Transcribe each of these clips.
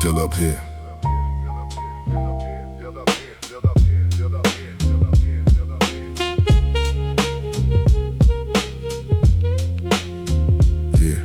Still up here. Yeah,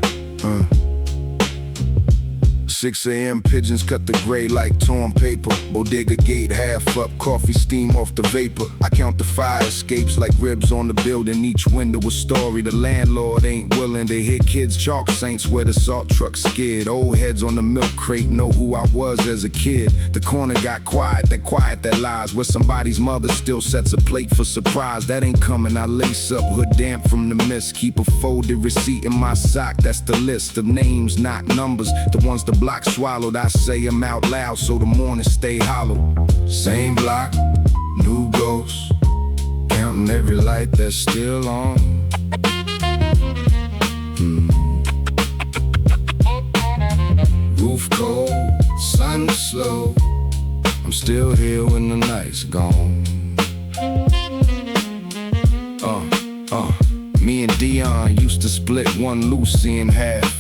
6 a.m. pigeons cut the gray like torn paper. Bodega gate half up, coffee steam off the vapor. I count the fire escapes like ribs on the building. Each window a story. The landlord ain't willing to hit kids. Chalk saints where the salt truck skid. Old heads on the milk crate know who I was as a kid. The corner got quiet that lies. Where somebody's mother still sets a plate for surprise. That ain't coming. I lace up, hood damp from the mist. Keep a folded receipt in my sock. That's the list of names, not numbers. The ones the block swallowed, I say them out loud so the morning stay hollow. Same block, new ghosts, counting every light that's still on. Roof cold, sun slow, I'm still here when the night's gone. Me and Dion used to split one Lucy in half.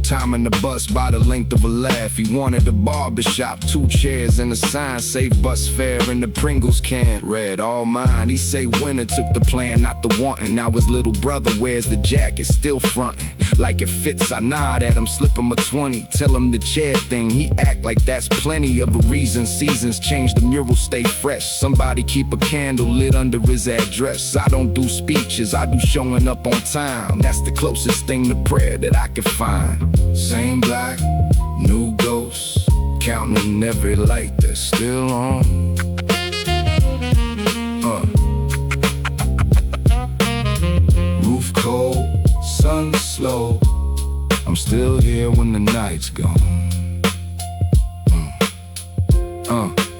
Timing the bus by the length of a laugh. He wanted a barbershop, 2 chairs and a sign, save bus fare in the Pringles can. Read all mine. He say winner took the plan, not the wanting. Now his little brother wears the jacket, still frontin'. Like it fits, I nod at him, slip him a 20. Tell him the chair thing, he act like that's plenty of a reason. Seasons change, the mural stay fresh. Somebody keep a candle lit under his address. I don't do speeches, I do showing up on time. That's the closest thing to prayer that I can find. Same black, new ghosts, counting every light that's still on. Roof cold, sun slow, I'm still here when the night's gone.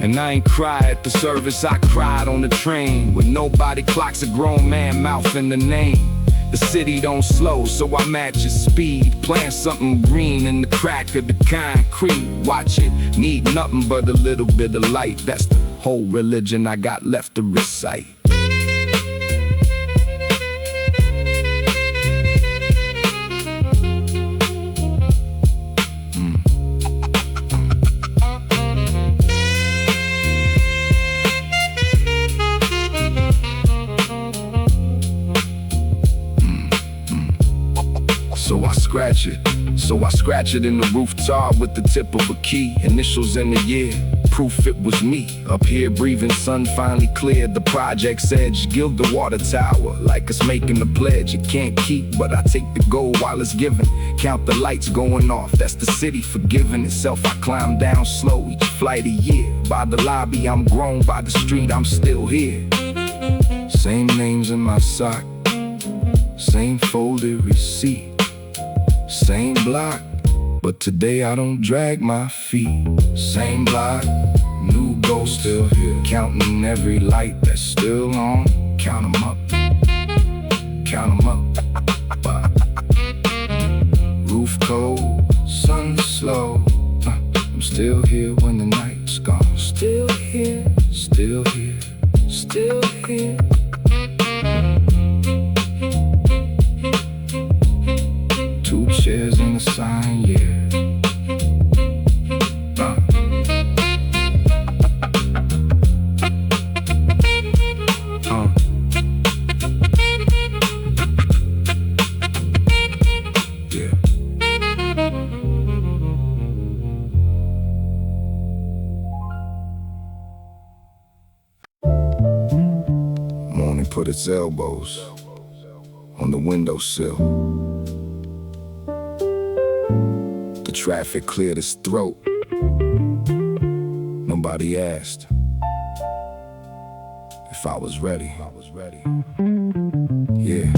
And I ain't cry at the service, I cried on the train. When nobody clocks a grown man mouth in the name. The city don't slow, so I match his speed. Plant something green in the crack of the concrete. Watch it, need nothing but a little bit of light. That's the whole religion I got left to recite. So I scratch it in the roof tile with the tip of a key. Initials in the year, proof it was me. Up here breathing, sun finally cleared. The project's edge, gild the water tower. Like us making a pledge, it can't keep, but I take the gold while it's given. Count the lights going off, that's the city forgiving itself. I climb down slow each flight a year. By the lobby, I'm grown, by the street, I'm still here. Same names in my sock, same folded receipt. Same block, but today I don't drag my feet. Same block, new ghost still here. Counting every light that's still on. Count 'em up, count 'em up. Roof cold, sun slow, I'm still here when the night's gone. Still here, still here, still here. Chairs in the sign, yeah. Yeah. Morning put its elbows on the windowsill. Traffic cleared his throat. Nobody asked if I was ready. Yeah,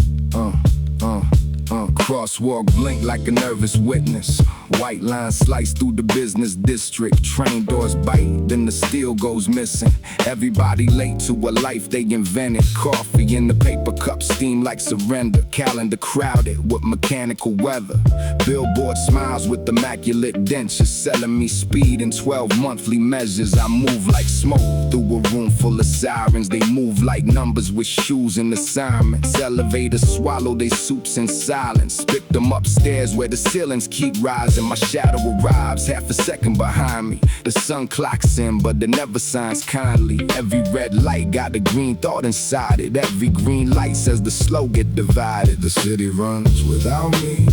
crosswalk blink like a nervous witness. White line slice through the business district. Train doors bite, then the steel goes missing. Everybody late to a life they invented. Coffee in the paper cup, steam like surrender. Calendar crowded with mechanical weather. Billboard smiles with immaculate dentures. Selling me speed in 12 monthly measures. I move like smoke through a room full of sirens. They move like numbers with shoes and assignments. Elevators swallow their soups in silence. Spit them upstairs where the ceilings keep rising. rise and my shadow arrives, half a second behind me. The sun clocks in, but it never signs kindly. Every red light got a green thought inside it. Every green light says the slow get divided. The city runs without me.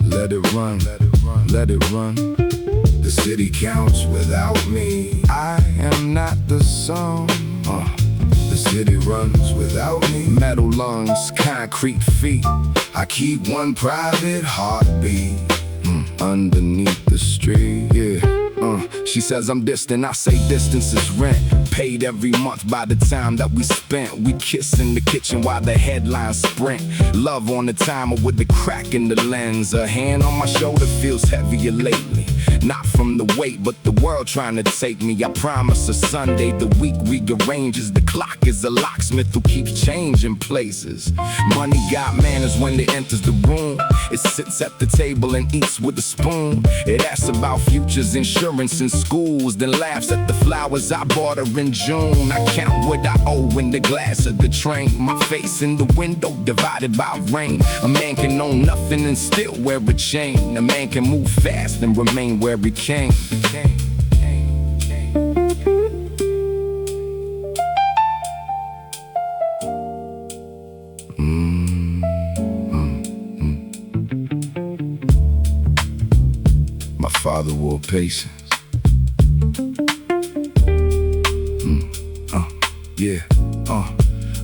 Let it run, let it run, let it run. The city counts without me. I am not the sum. The city runs without me. Metal lungs, concrete feet. I keep one private heartbeat underneath the street. She says I'm distant, I say distance is rent. Paid every month by the time that we spent. We kiss in the kitchen while the headlines sprint. Love on the timer with the crack in the lens. A hand on my shoulder feels heavier lately. Not from the weight, but the world trying to take me. I promise a Sunday the week rearranges. The clock is a locksmith who keeps changing places. Money got manners when it enters the room. It sits at the table and eats with a spoon. It asks about futures, insurance, and schools. Then laughs at the flowers I bought her in June. I count what I owe in the glass of the train. My face in the window divided by rain. A man can own nothing and still wear a chain. A man can move fast and remain where he came. My father wore patience.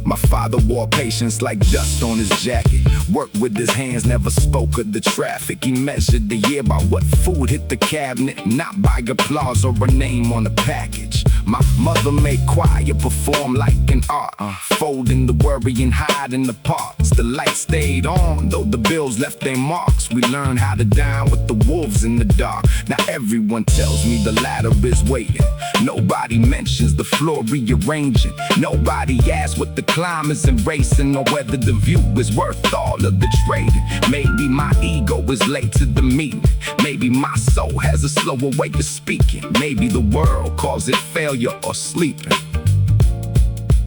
My father wore patience like dust on his jacket. Worked with his hands, never spoke of the traffic. He measured the year by what food hit the cabinet, not by applause or a name on a package. My mother made choir perform like an art, folding the worry and hiding the parts. The light stayed on, though the bills left their marks. We learned how to dine with the wolves in the dark. Now everyone tells me the ladder is waiting. Nobody mentions the floor rearranging. Nobody asks what the climb is embracing, or whether the view is worth all of the trading. Maybe my ego is late to the meeting. Maybe my soul has a slower way of speaking. Maybe the world calls it failure or sleeping.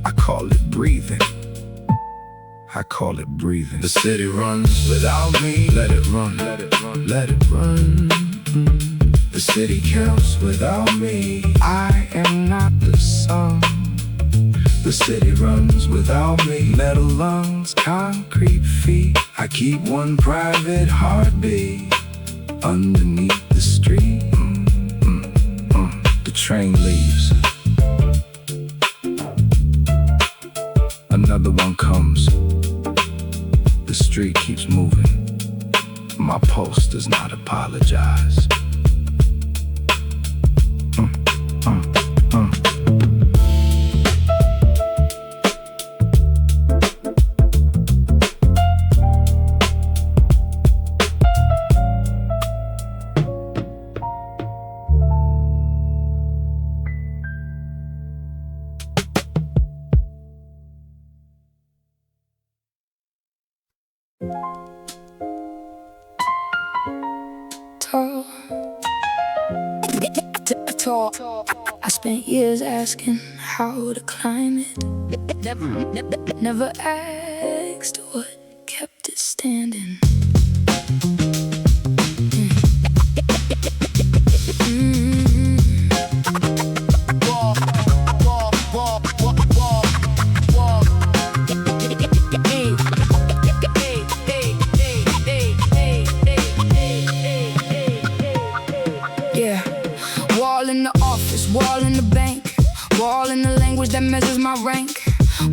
I call it breathing. I call it breathing. The city runs without me. Let it run, let it run, let it run. The city counts without me. I am not the sun. The city runs without me. Metal lungs, concrete feet. I keep one private heartbeat underneath the street. The train leaves. Another one comes. The street keeps moving. My pulse does not apologize. I spent years asking how to climb it. Never asked what kept it standing. Wall in the bank, wall in the language that measures my rank,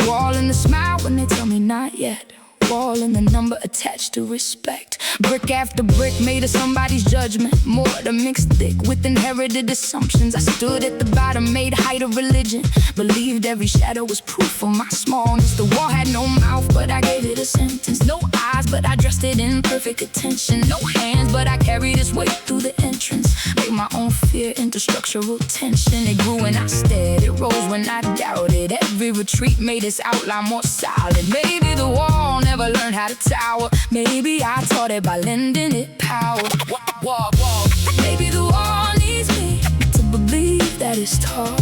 wall in the smile when they tell me not yet, wall in the number attached to respect. Brick after brick made of somebody's judgment, mortar mixed thick with inherited assumptions. I stood at the bottom, made height a religion, believed every shadow was proof of my smallness. The wall had no mouth, but I gave it a sentence. No eyes, but I dressed it in perfect attention. No hands, but I carried its weight through the entrance. Made my own fear into structural tension. It grew when I stared, it rose when I doubted. Every retreat made its outline more solid. Maybe the wall never learned how to tower. Maybe I taught it by lending it power. Maybe the wall needs me to believe that it's tall.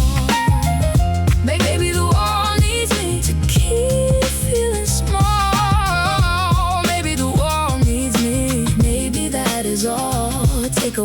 Maybe the wall needs me to keep feeling small. Maybe the wall needs me. Maybe that is all. Take a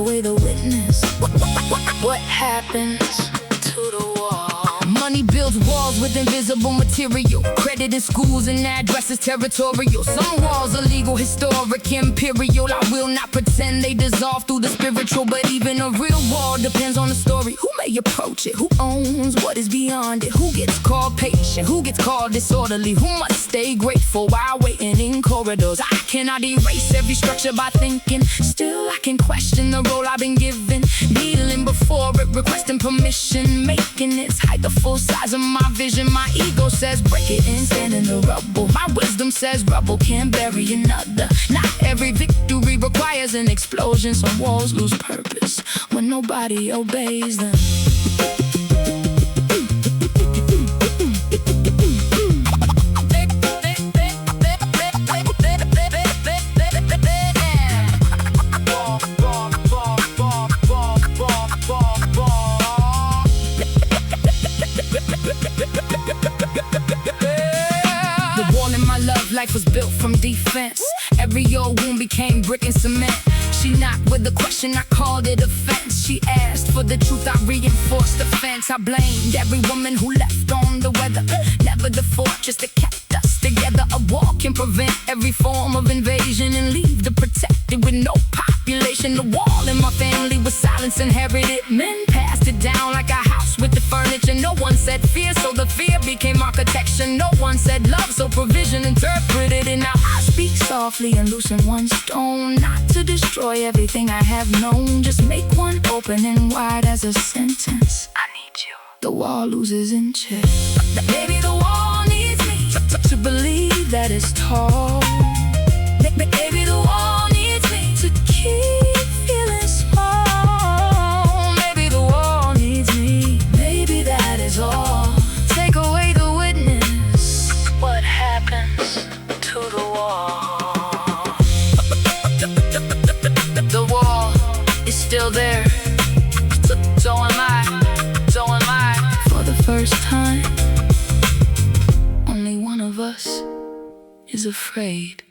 happens to the wall? Money builds walls with invisible material. Credit in schools and addresses territorial. Some walls are legal, historic, imperial. I will not pretend they dissolve through the spiritual, but even a real wall depends on the story. Who may approach it? Who owns what is beyond it? Who gets called patient? Who gets called disorderly? Who must stay grateful while waiting in corridors? I cannot erase every structure by thinking. Still I can question the role I've been given. Kneeling before it, requesting permission, making its height the full size of my vision. My ego says break it and stand in the rubble. My wisdom says rubble can't bury another. Not every victory requires an explosion. Some walls lose purpose when nobody obeys them. Life was built from defense. Every old wound became brick and cement. She knocked with a question, I called it offense. She asked for the truth, I reinforced the fence. I blamed every woman who left on the weather. Never the fortress that kept us together. A wall can prevent every form of invasion and leave the protected with no population. The wall in my family was silence inherited. Men passed it down like a house with the furniture. No one said fear, so the fear became architecture. No one said love, so provision interpreted. And now I speak softly and loosen one stone. Not to destroy everything I have known, just make one open and wide as a sentence. I need you. The wall loses inches. Baby, the wall needs me to believe that it's tall. Baby, the wall needs me to keep feeling small. Maybe the wall needs me. Maybe that is all. Take away the witness. What happens to the wall? The wall is still there. So am I. So am I. For the first time, only one of us is afraid.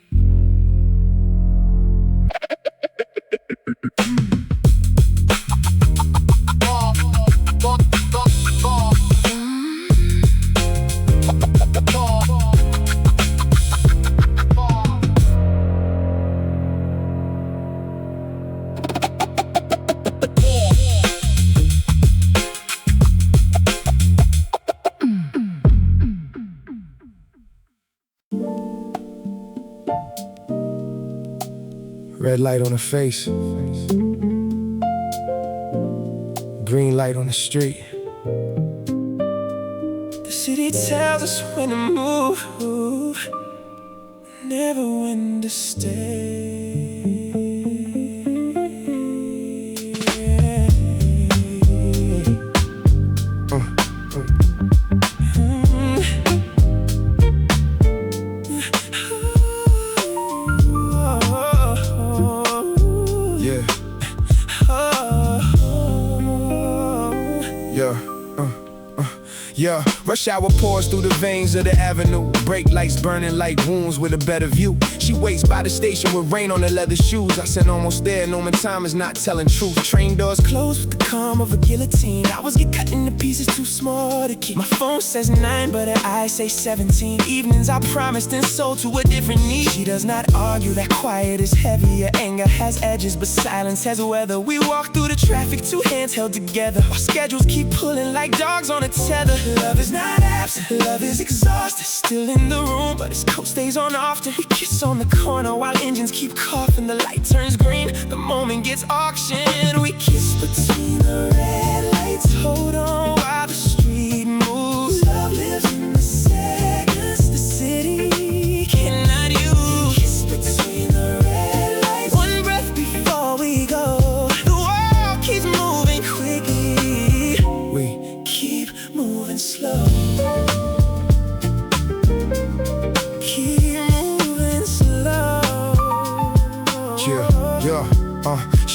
Red light on the face, green light on the street. The city tells us when to move, never when to stay. Yeah, rush hour pours through the veins of the avenue. Brake lights burning like wounds with a better view. She waits by the station with rain on her leather shoes. I said almost there, no my time is not telling truth. Train doors close with the calm of a guillotine. Hours get cut into pieces too small to keep. My phone says 9, but her eyes say 17. Evenings I promised and sold to a different need. She does not argue that quiet is heavy. Her anger has edges, but silence has weather. We walk through the traffic, two hands held together. Our schedules keep pulling like dogs on a tether. Love is not absent, love is exhausted. Still in the room, but his coat stays on often. We kiss on the corner while engines keep coughing. The light turns green, the moment gets auctioned. We kiss between the red lights. Hold on while the street moves. Love lives in the seconds the city cannot use. We kiss between the red lights. One breath before we go. The world keeps moving quickly. We keep moving slow.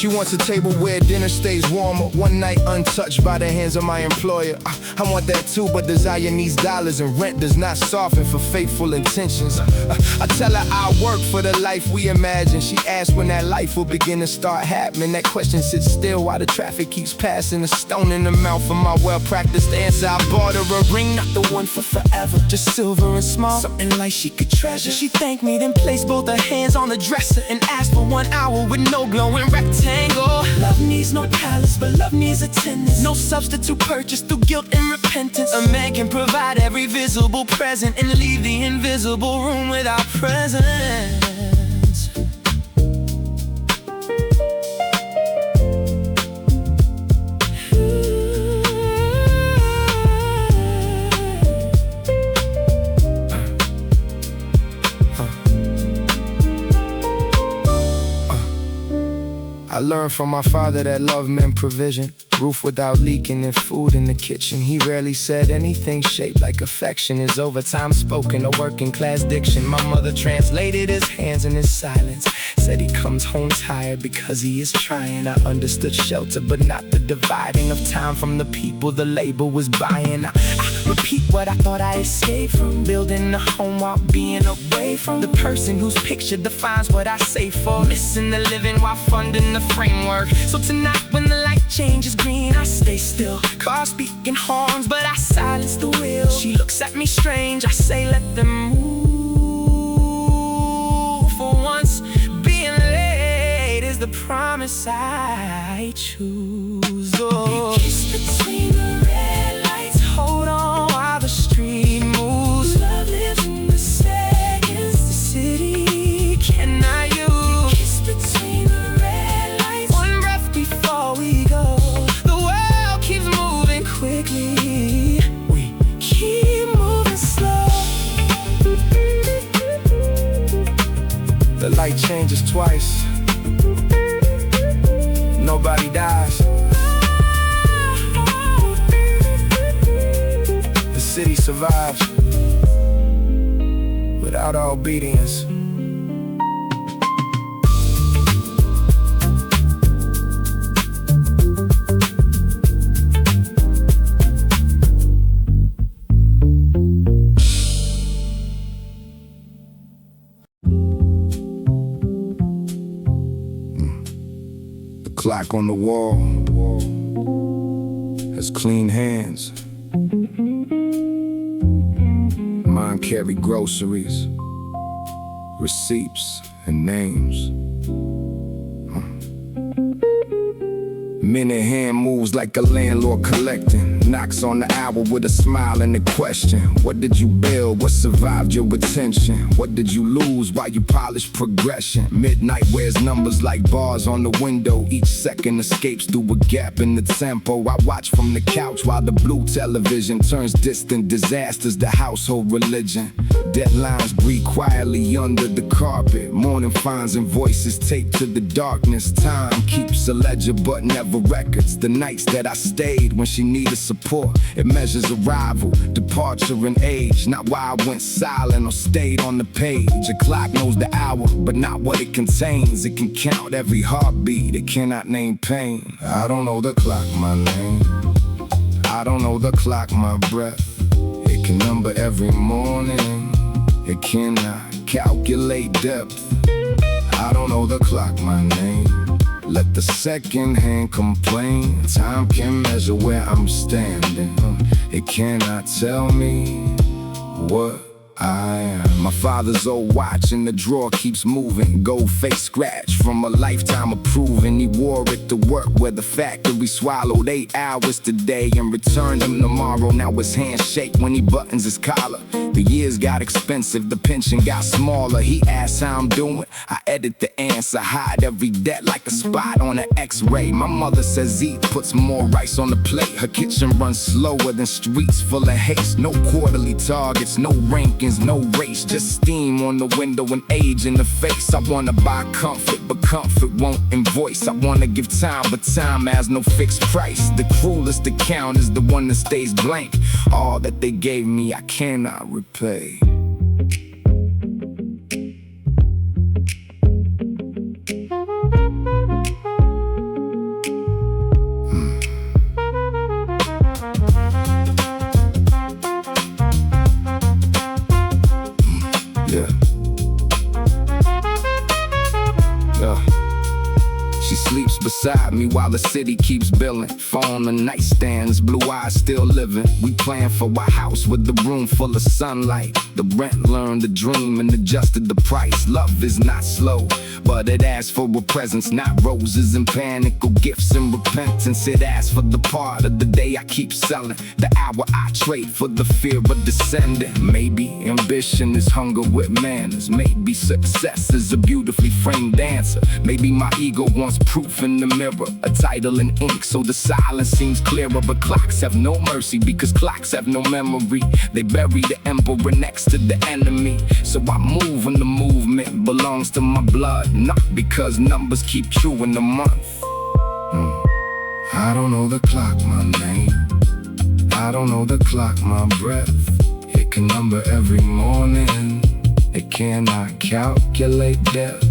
She wants a table where dinner stays warmer, one night untouched by the hands of my employer. I want that too, but desire needs dollars, and rent does not soften for faithful intentions. I tell her I'll work for the life we imagine. She asks when that life will begin to start happening. That question sits still while the traffic keeps passing. A stone in the mouth for my well-practiced answer. I bought her a ring, not the one for forever, just silver and small, something like she could treasure. She thanked me, then placed both her hands on the dresser and asked for 1 hour with no glowing rectangle. Love needs no palace, but love needs attendance. No substitute purchased through guilt and repentance. A man can provide every visible present and leave the invisible room without presence. I learned from my father that love meant provision, roof without leaking and food in the kitchen. He rarely said anything shaped like affection. His overtime spoken, a working class diction. My mother translated his hands in his silence, said he comes home tired because he is trying. I understood shelter, but not the dividing of time from the people the label was buying. I repeat what I thought I escaped from, building a home while being away from the person whose picture defines what I say for, missing the living while funding the framework. So tonight when the light changes green, I stay still. Cars speaking horns, but I silence the wheel. She looks at me strange, I say let them move. For once, being late is the promise I choose. Oh, kiss between the red lights, hold on while the street moves. Love lives in the seconds the city cannot use. Kiss between the red lights, one breath before we go. The world keeps moving quickly, we keep moving slow. The light changes twice, nobody dies. The city survives without our obedience. The clock on the wall has clean hands. Mine carry groceries, receipts, and names. Minute hand moves like a landlord collecting, knocks on the hour with a smile and a question. What did you build? What survived your attention? What did you lose while you polished progression? Midnight wears numbers like bars on the window. Each second escapes through a gap in the tempo. I watch from the couch while the blue television turns distant disasters to household religion. Deadlines breathe quietly under the carpet. Morning finds and voices taped to the darkness. Time keeps a ledger but never records. The nights that I stayed when she needed support. It measures arrival, departure, and age. Not why I went silent or stayed on the page. A clock knows the hour, but not what it contains. It can count every heartbeat, it cannot name pain. I don't know the clock my name, I don't know the clock my breath. It can number every morning, it cannot calculate depth. I don't know the clock my name, let the second hand complain. Time can measure where I'm standing, it cannot tell me what I am. My father's old watch in the drawer keeps moving. Gold face scratch from a lifetime of proving. He wore it to work where the factory swallowed 8 hours today and returned them tomorrow. Now his hands shake when he buttons his collar. The years got expensive, the pension got smaller. He asks how I'm doing, I edit the answer. Hide every debt like a spot on an x-ray. My mother says eat, puts more rice on the plate. Her kitchen runs slower than streets full of haste. No quarterly targets, no rankings, no race. Just steam on the window and age in the face. I wanna buy comfort, but comfort won't invoice. I wanna give time, but time has no fixed price. The cruelest account is the one that stays blank. All that they gave me I cannot repay. beside me while the city keeps billing. Phone and nightstands, blue eyes still living. We plan for a house with a room full of sunlight. The rent learned the dream and adjusted the price. Love is not slow, but it asks for a presence, not roses and panic or gifts and repentance. It asks for the part of the day I keep selling, the hour I trade for the fear of descending. Maybe ambition is hunger with manners. Maybe success is a beautifully framed dancer. Maybe my ego wants proof in the mirror, a title in ink so the silence seems clearer. But clocks have no mercy because clocks have no memory. They bury the emperor next to the enemy. So I move when the movement belongs to my blood, not because numbers keep chewing the month. I don't know the clock, my name. I don't know the clock, my breath. It can number every morning. It cannot calculate death.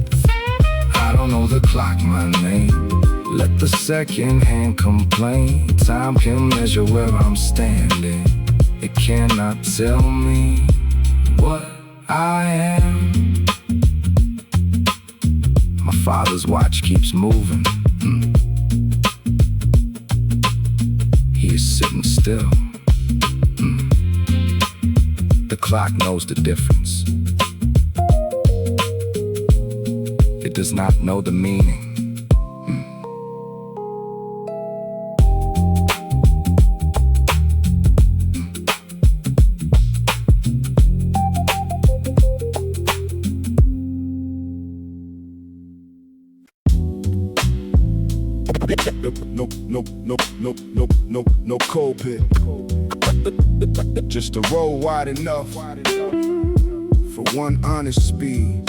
I don't know the clock, my name. Let the second hand complain. Time can measure where I'm standing. It cannot tell me what I am. My father's watch keeps moving. He is sitting still. The clock knows the difference. It does not know the meaning. No cold pit. Just a road wide enough for one honest speed.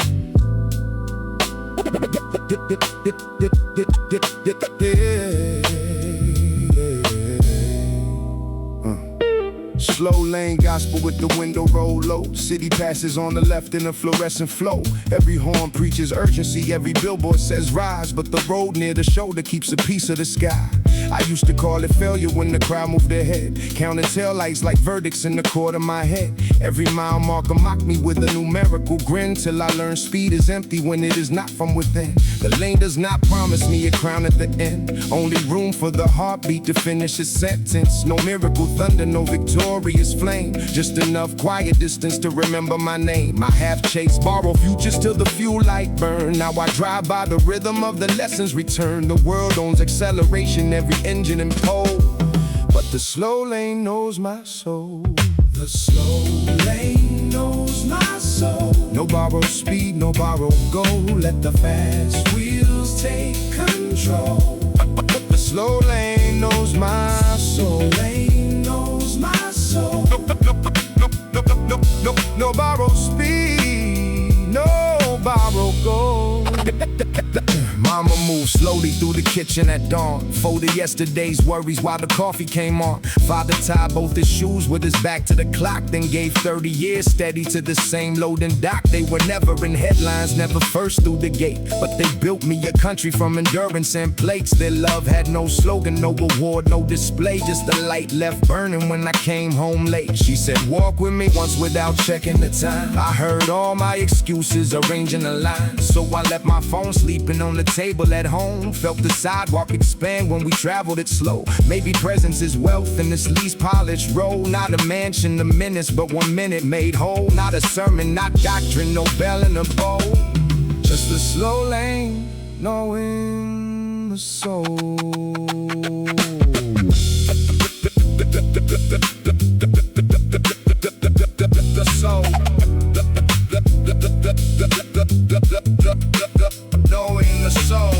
Slow lane gospel with the window roll low. City passes on the left in a fluorescent flow. Every horn preaches urgency, every billboard says rise, but the road near the shoulder keeps a piece of the sky. I used to call it failure when the crowd moved their head, counting taillights like verdicts in the court of my head. Every mile marker mocked me with a numerical grin, till I learned speed is empty when it is not from within. The lane does not promise me a crown at the end, only room for the heartbeat to finish a sentence. No miracle thunder, no victorious flame, just enough quiet distance to remember my name. I have chased borrowed futures till the fuel light burn. Now I drive by the rhythm of the lessons return. The world owns acceleration, every engine and pole, but the slow lane knows my soul. The slow lane knows my soul. No borrowed speed, no borrowed gold. Let the fast wheels take control. The slow lane knows my soul. Lane knows my soul. No borrowed speed, no borrowed gold. Mama moved slowly through the kitchen at dawn, folded yesterday's worries while the coffee came on. Father tied both his shoes with his back to the clock, then gave 30 years steady to the same loading dock. They were never in headlines, never first through the gate, but they built me a country from endurance and plates. Their love had no slogan, no award, no display, just the light left burning when I came home late. She said, walk with me once without checking the time. I heard all my excuses, arranging a line, so I left my phone sleeping on the table at home. Felt the sidewalk expand when we traveled it slow. Maybe presence is wealth in this least polished road. Not a mansion, a menace, but 1 minute made whole. Not a sermon, not doctrine, no bell in a bowl. Just a slow lane, knowing the soul. The soul. Knowing the soul.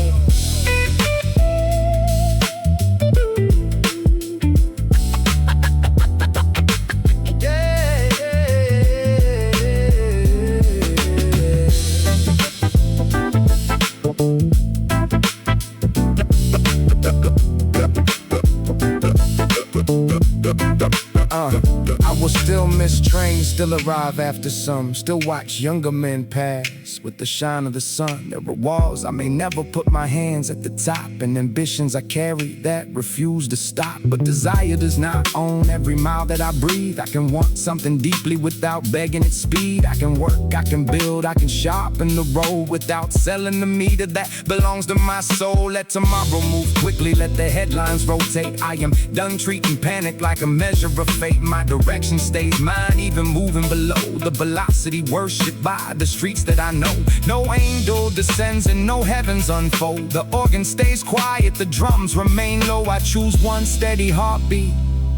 I will still miss trains, still arrive after some, still watch younger men pass. face with the shine of the sun. There are walls I may never put my hands at the top, and ambitions I carry that refuse to stop. But desire does not own every mile that I breathe. I can want something deeply without begging its speed. I can work, I can build, I can sharpen the road without selling the meter that belongs to my soul. Let tomorrow move quickly, let the headlines rotate. I am done treating panic like a measure of fate. My direction stays mine, even moving below the velocity worshipped by the streets that I know. No angel descends and no heavens unfold. The organ stays quiet, the drums remain low. I choose one steady heartbeat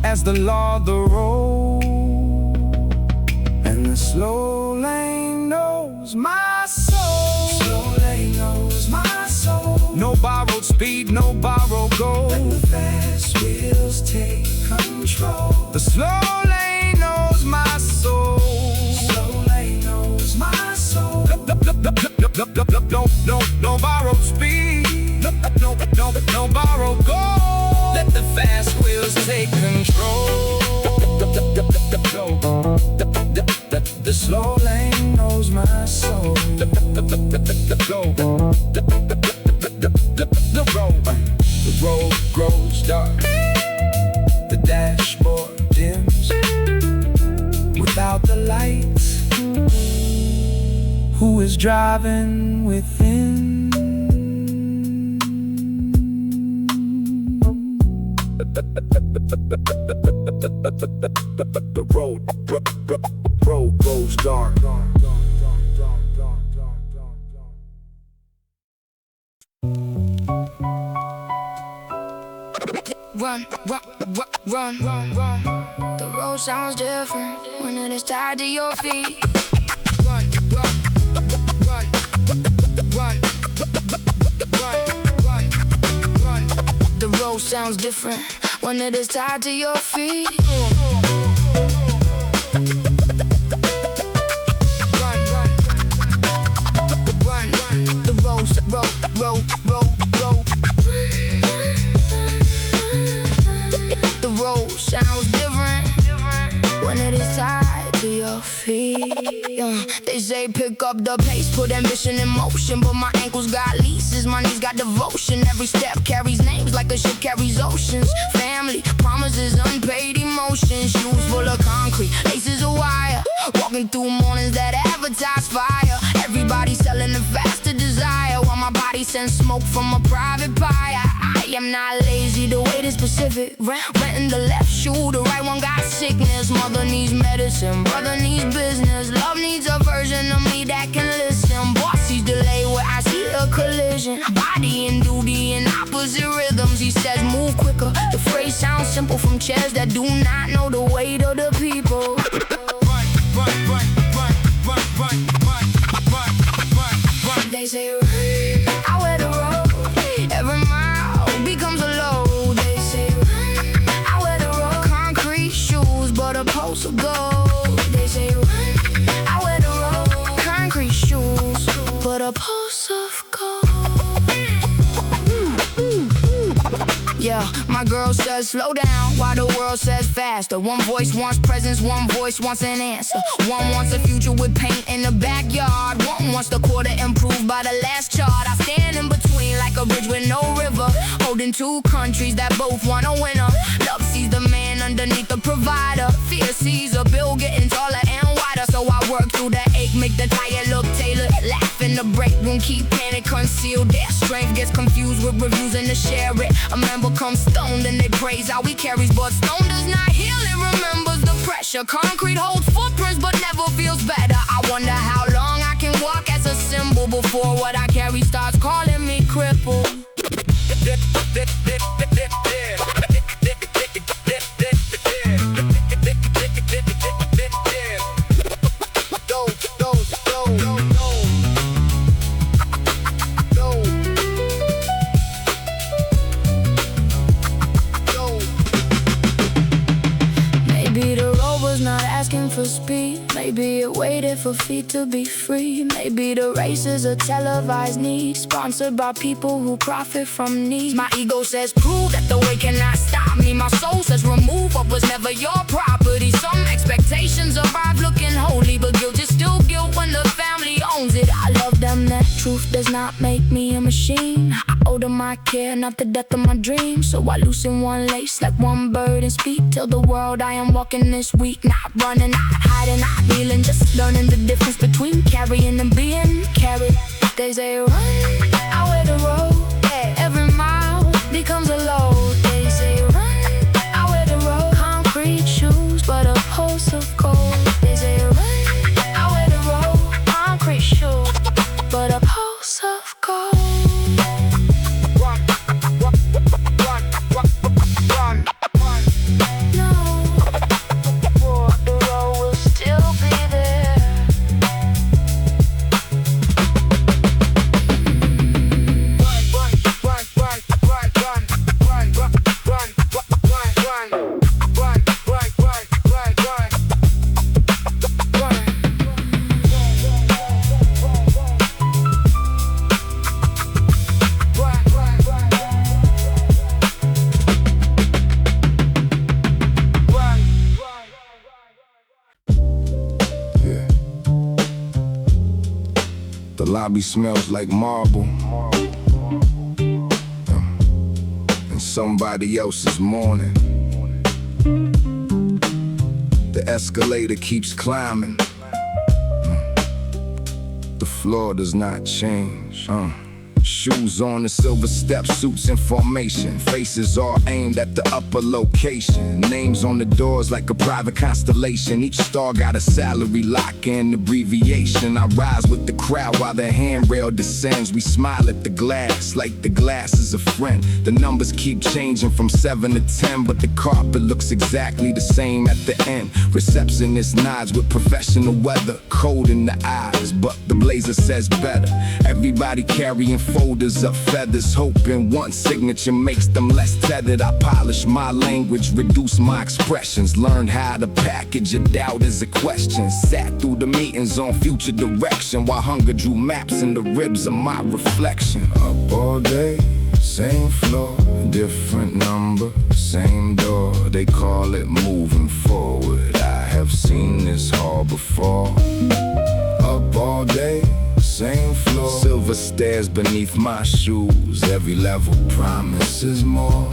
as the law of the road, and the slow lane knows my soul. Slow lane knows my soul. No borrowed speed, no borrowed gold. Let the fast wheels take control. The slow lane knows my soul. Slow lane knows my soul. No borrowed speed. No borrowed gold. Let the fast wheels take control. The slow lane knows my soul. The road grows dark, the dashboard dims. Without the lights, who is driving within? The road grows dark. Run, run, run, run, run. The road sounds different when it is tied to your feet. Run, run, run, run, run, run. The road sounds different when it is tied to your feet. Run, run, run, run. The road. The road sounds different when it is tied to your feet. They say pick up the pace, put ambition in motion, but my ankles got leases, my knees got devotion. Every step carries names like a ship carries oceans. Family, promises, unpaid emotions. Shoes full of concrete, laces of wire. Walking through mornings that advertise fire. Everybody selling the faster desire, while my body sends smoke from a private pyre. I am not lazy, the weight is specific. Renting the left shoe, the right one got sickness. Mother needs medicine, brother needs business. Love needs a version of me that can listen. Boss sees delay where I see a collision. Body and duty in opposite rhythms. He says move quicker. The phrase sounds simple from chairs that do not know the weight of the people. They say run, I wear the road. Every mile becomes a load. They say run, I wear the road. Concrete shoes, but a pulse of gold. They say run, I wear the road. Concrete shoes, but a pulse of gold. Yeah, my girl says slow down, while the world says faster. One voice wants presence, one voice wants an answer. One wants a future with paint in the backyard. One wants the quarter improved by the last chart. I stand in between like a bridge with no river, holding two countries that both want a winner. Love sees the man underneath the provider. Fear sees a bill getting taller and wider. So I work through the ache, make the tire look tailored. Laugh in the break room, keep panic concealed. Their strength gets confused with reviews and to share it. A man becomes stoned and they praise how he carries, but stone does not heal, it remembers the pressure. Concrete holds footprints but never feels better. I wonder how long I can walk as a symbol before what I carry starts calling me crippled. For speed, maybe it waited for feet to be free. Maybe the race is a televised need, sponsored by people who profit from needs. My ego says prove that the way cannot stop me. My soul says remove what was never your property. Some expectations arrive looking holy, but guilt is still guilt when the family owns it. I love truth does not make me a machine. I owe to my care, not the death of my dreams. So I loosen one lace like one bird and speak. Tell the world I am walking this week. Not running, not hiding, not healing. Just learning the difference between carrying and being carried. They say run, I wear the road. Yeah, every mile becomes a load. They say run, I wear the road. Concrete shoes, but a pulse of gold. They say run, I wear the road. Concrete shoes, but a pulse of gold. No, the road will still be there. The lobby smells like marble, and somebody else's morning. The escalator keeps climbing. The floor does not change. Shoes on the silver steps, suits in formation. Faces all aimed at the upper location. Names on the doors like a private constellation. Each star got a salary lock and abbreviation. I rise with the crowd while the handrail descends. We smile at the glass like the glass is a friend. The numbers keep changing from 7 to 10, but the carpet looks exactly the same at the end. Receptionist nods with professional weather. Cold in the eyes, but the blazer says better. Everybody carrying folders of feathers, hoping one signature makes them less tethered. I polish my language, reduce my expressions, learn how to package a doubt as a question. Sat through the meetings on future direction, while hunger drew maps in the ribs of my reflection. Up all day, same floor, different number, same door. They call it moving forward. I have seen this hall before. Up all day, same floor, silver stairs beneath my shoes. Every level promises more.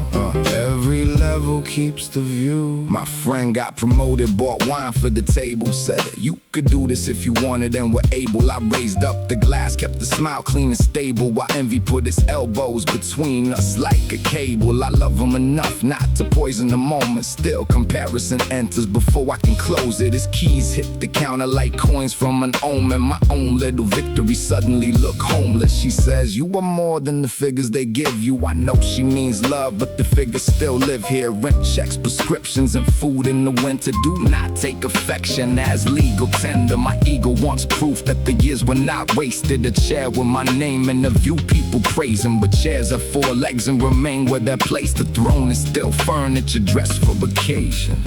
Every level keeps the view. My friend got promoted, bought wine for the table. Said you could do this if you wanted and were able. I raised up the glass, kept the smile clean and stable, while envy put its elbows between us like a cable. I love him enough not to poison the moment. Still comparison enters before I can close it. His keys hit the counter like coins from an omen. My own little victory suddenly look homeless. She says you are more than the figures they give you. I know she means love, but the figures still live here. Rent checks, prescriptions, and food in the winter do not take affection as legal tender. My ego wants proof that the years were not wasted. A chair with my name and a view people praising, but chairs have 4 legs and remain where they're placed. The throne is still furniture dressed for occasion.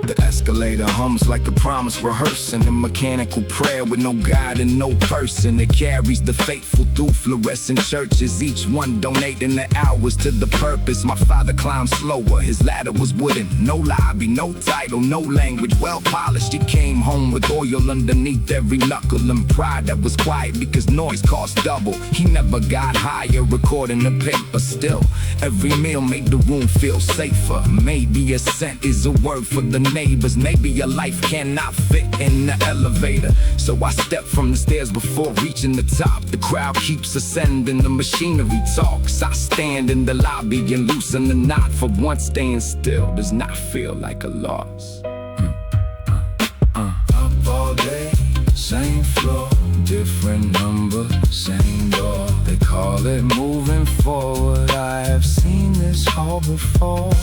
The escalator hums like a promise rehearsing, a mechanical prayer with no God and no person. It carries the faithful through fluorescent churches, each one donating their hours to the purpose. My father climbed slower, his ladder was wooden. No lobby, no title, no language, well polished. He came home with oil underneath every knuckle and pride that was quiet because noise cost double. He never got higher, recording the paper. Still, every meal made the room feel safer. Maybe a cent is a word for the neighbors. Maybe your life cannot fit in the elevator. So I step from the stairs before reaching the top. The crowd keeps ascending, the machinery talks. I stand in the lobby and loosen the knot. For once staying still does not feel like a loss. Up all day, same floor, different number, same door. They call it moving forward. I have seen this all before.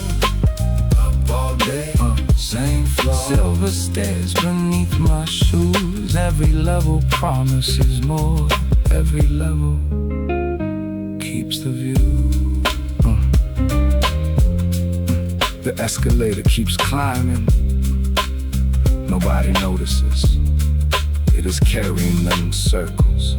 All day, same floor, silver stairs beneath my shoes. Every level promises more. Every level keeps the view. The escalator keeps climbing. Nobody notices. It is carrying them in circles.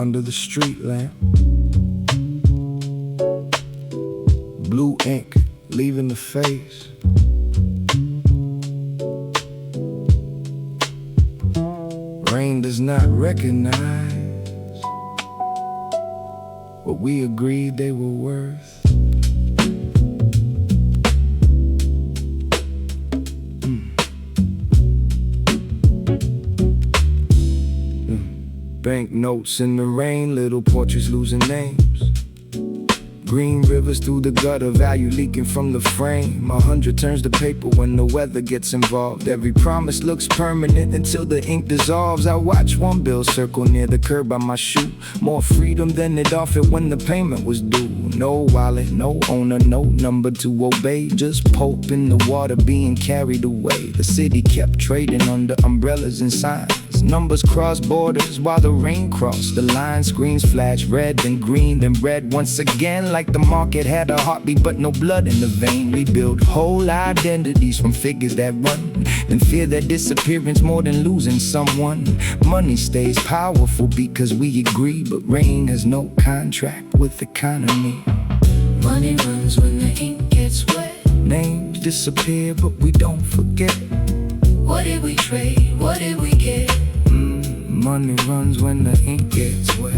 under the street lamp. Blue ink leaving the face. Rain does not recognize what we agreed they were worth. Bank notes in the rain, little portraits losing names. Green rivers through the gutter, value leaking from the frame. 100 turns to paper when the weather gets involved. Every promise looks permanent until the ink dissolves. I watch one bill circle near the curb by my shoe. More freedom than it offered when the payment was due. No wallet, no owner, no number to obey. Just pulp in the water being carried away. The city kept trading under umbrellas and signs. Numbers cross borders while the rain crossed the line. Screens flash red and green, then red once again. Like the market had a heartbeat but no blood in the vein. We build whole identities from figures that run, and fear their disappearance more than losing someone. Money stays powerful because we agree, but rain has no contract with economy. Money runs when the ink gets wet. Names disappear but we don't forget. What did we trade? What did we get? Money runs when the ink gets wet.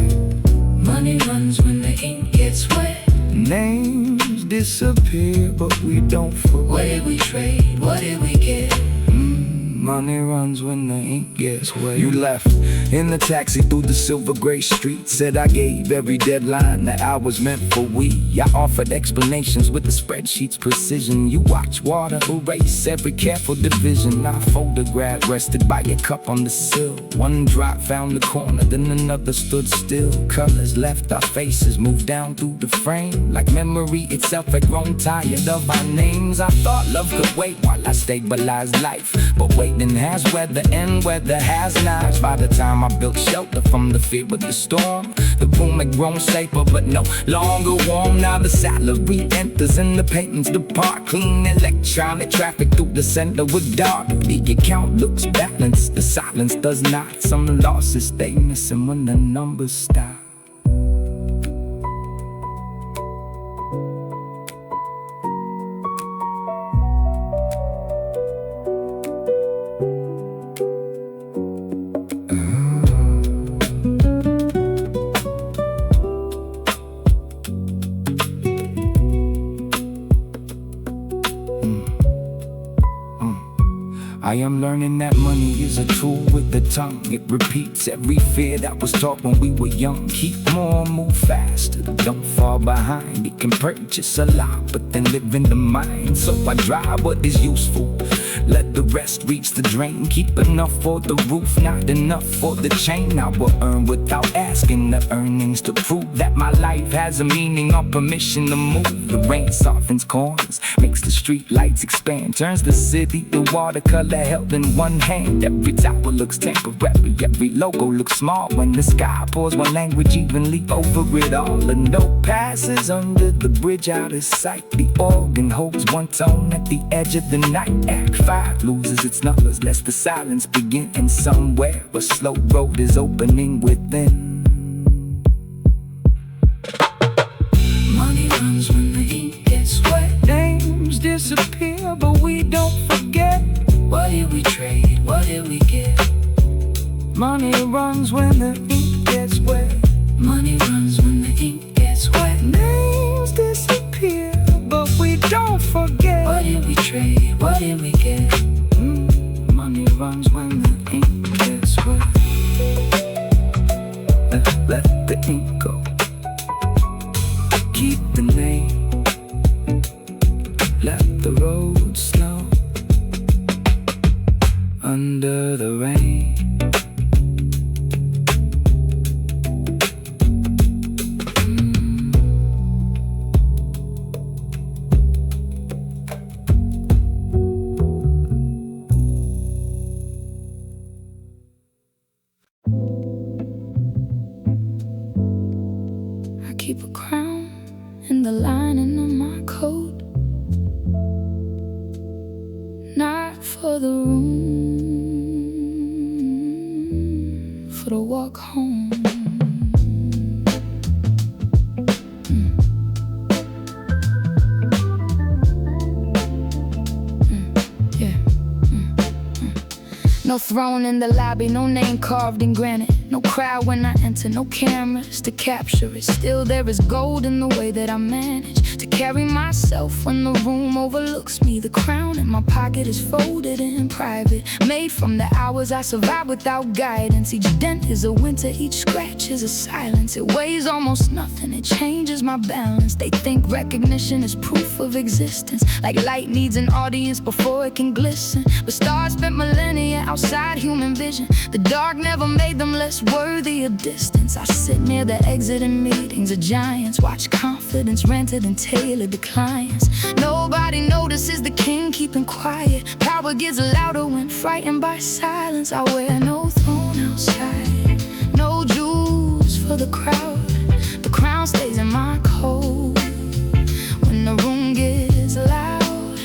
Money runs when the ink gets wet. Names disappear but we don't forget. What did we trade? What did we get? Money runs when the ink gets wet. You left in the taxi through the silver gray street. Said I gave every deadline that I was meant for we. I offered explanations with the spreadsheet's precision. You watch water erase every careful division. I photographed rested by your cup on the sill. One drop found the corner, then another stood still. Colors left our faces, moved down through the frame. Like memory itself had grown tired of our names. I thought love could wait while I stabilized life, but waiting has weather and weather has knives. By the time I built shelter from the fear of the storm, the room had grown safer but no longer warm. Now the salary enters and the paintings depart. Clean electronic traffic through the center with dark. The account looks balanced, the silence does not. Some losses stay missing when the numbers stop. I am learning that money is a tool with the tongue. It repeats every fear that was taught when we were young. Keep more, move faster, don't fall behind. It can purchase a lot, but then live in the mind. So I drive what is useful, let the rest reach the drain. Keep enough for the roof, not enough for the chain. I will earn without asking the earnings to prove that my life has a meaning or permission to move. The rain softens corners, makes the street lights expand, turns the city to watercolor held in one hand. Every tower looks temporary, every logo looks small when the sky pours one language evenly over it all. A note passes under the bridge out of sight. The organ holds one tone at the edge of the night. Act 5 loses its numbers, lets the silence begin. And somewhere a slow road is opening within. Money runs when the ink gets wet. Names disappear but we don't forget. What did we trade? What did we get? Money runs when the ink gets wet. Money runs when the ink gets wet. Names disappear but we don't forget. What did we trade? What did we get? Money runs when the ink gets wet. Let the ink go. Keep the name. Let the road slow under the rain. I keep a crown in the lining of my coat, not for the room, for the walk home. No throne in the lobby, no name carved in granite. No crowd when I enter, no cameras to capture it. Still there is gold in the way that I manage to carry myself when the room overlooks me. The crown in my pocket is folded in private, made from the hours I survived without guidance. Each dent is a winter, each scratch is a silence. It weighs almost nothing, it changes my balance. They think recognition is proof of existence, like light needs an audience before it can glisten. But stars spent millennia outside human vision. The dark never made them less worthy of distance. I sit near the exit in meetings of giants, watch confidence rented until it declines. Nobody notices the king keeping quiet. Power gets louder when frightened by silence. I wear no throne outside, no jewels for the crowd. The crown stays in my coat when the room gets loud.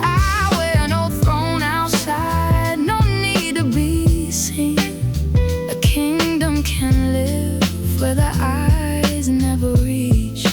I wear no throne outside, no need to be seen. A kingdom can live where the eyes never reach.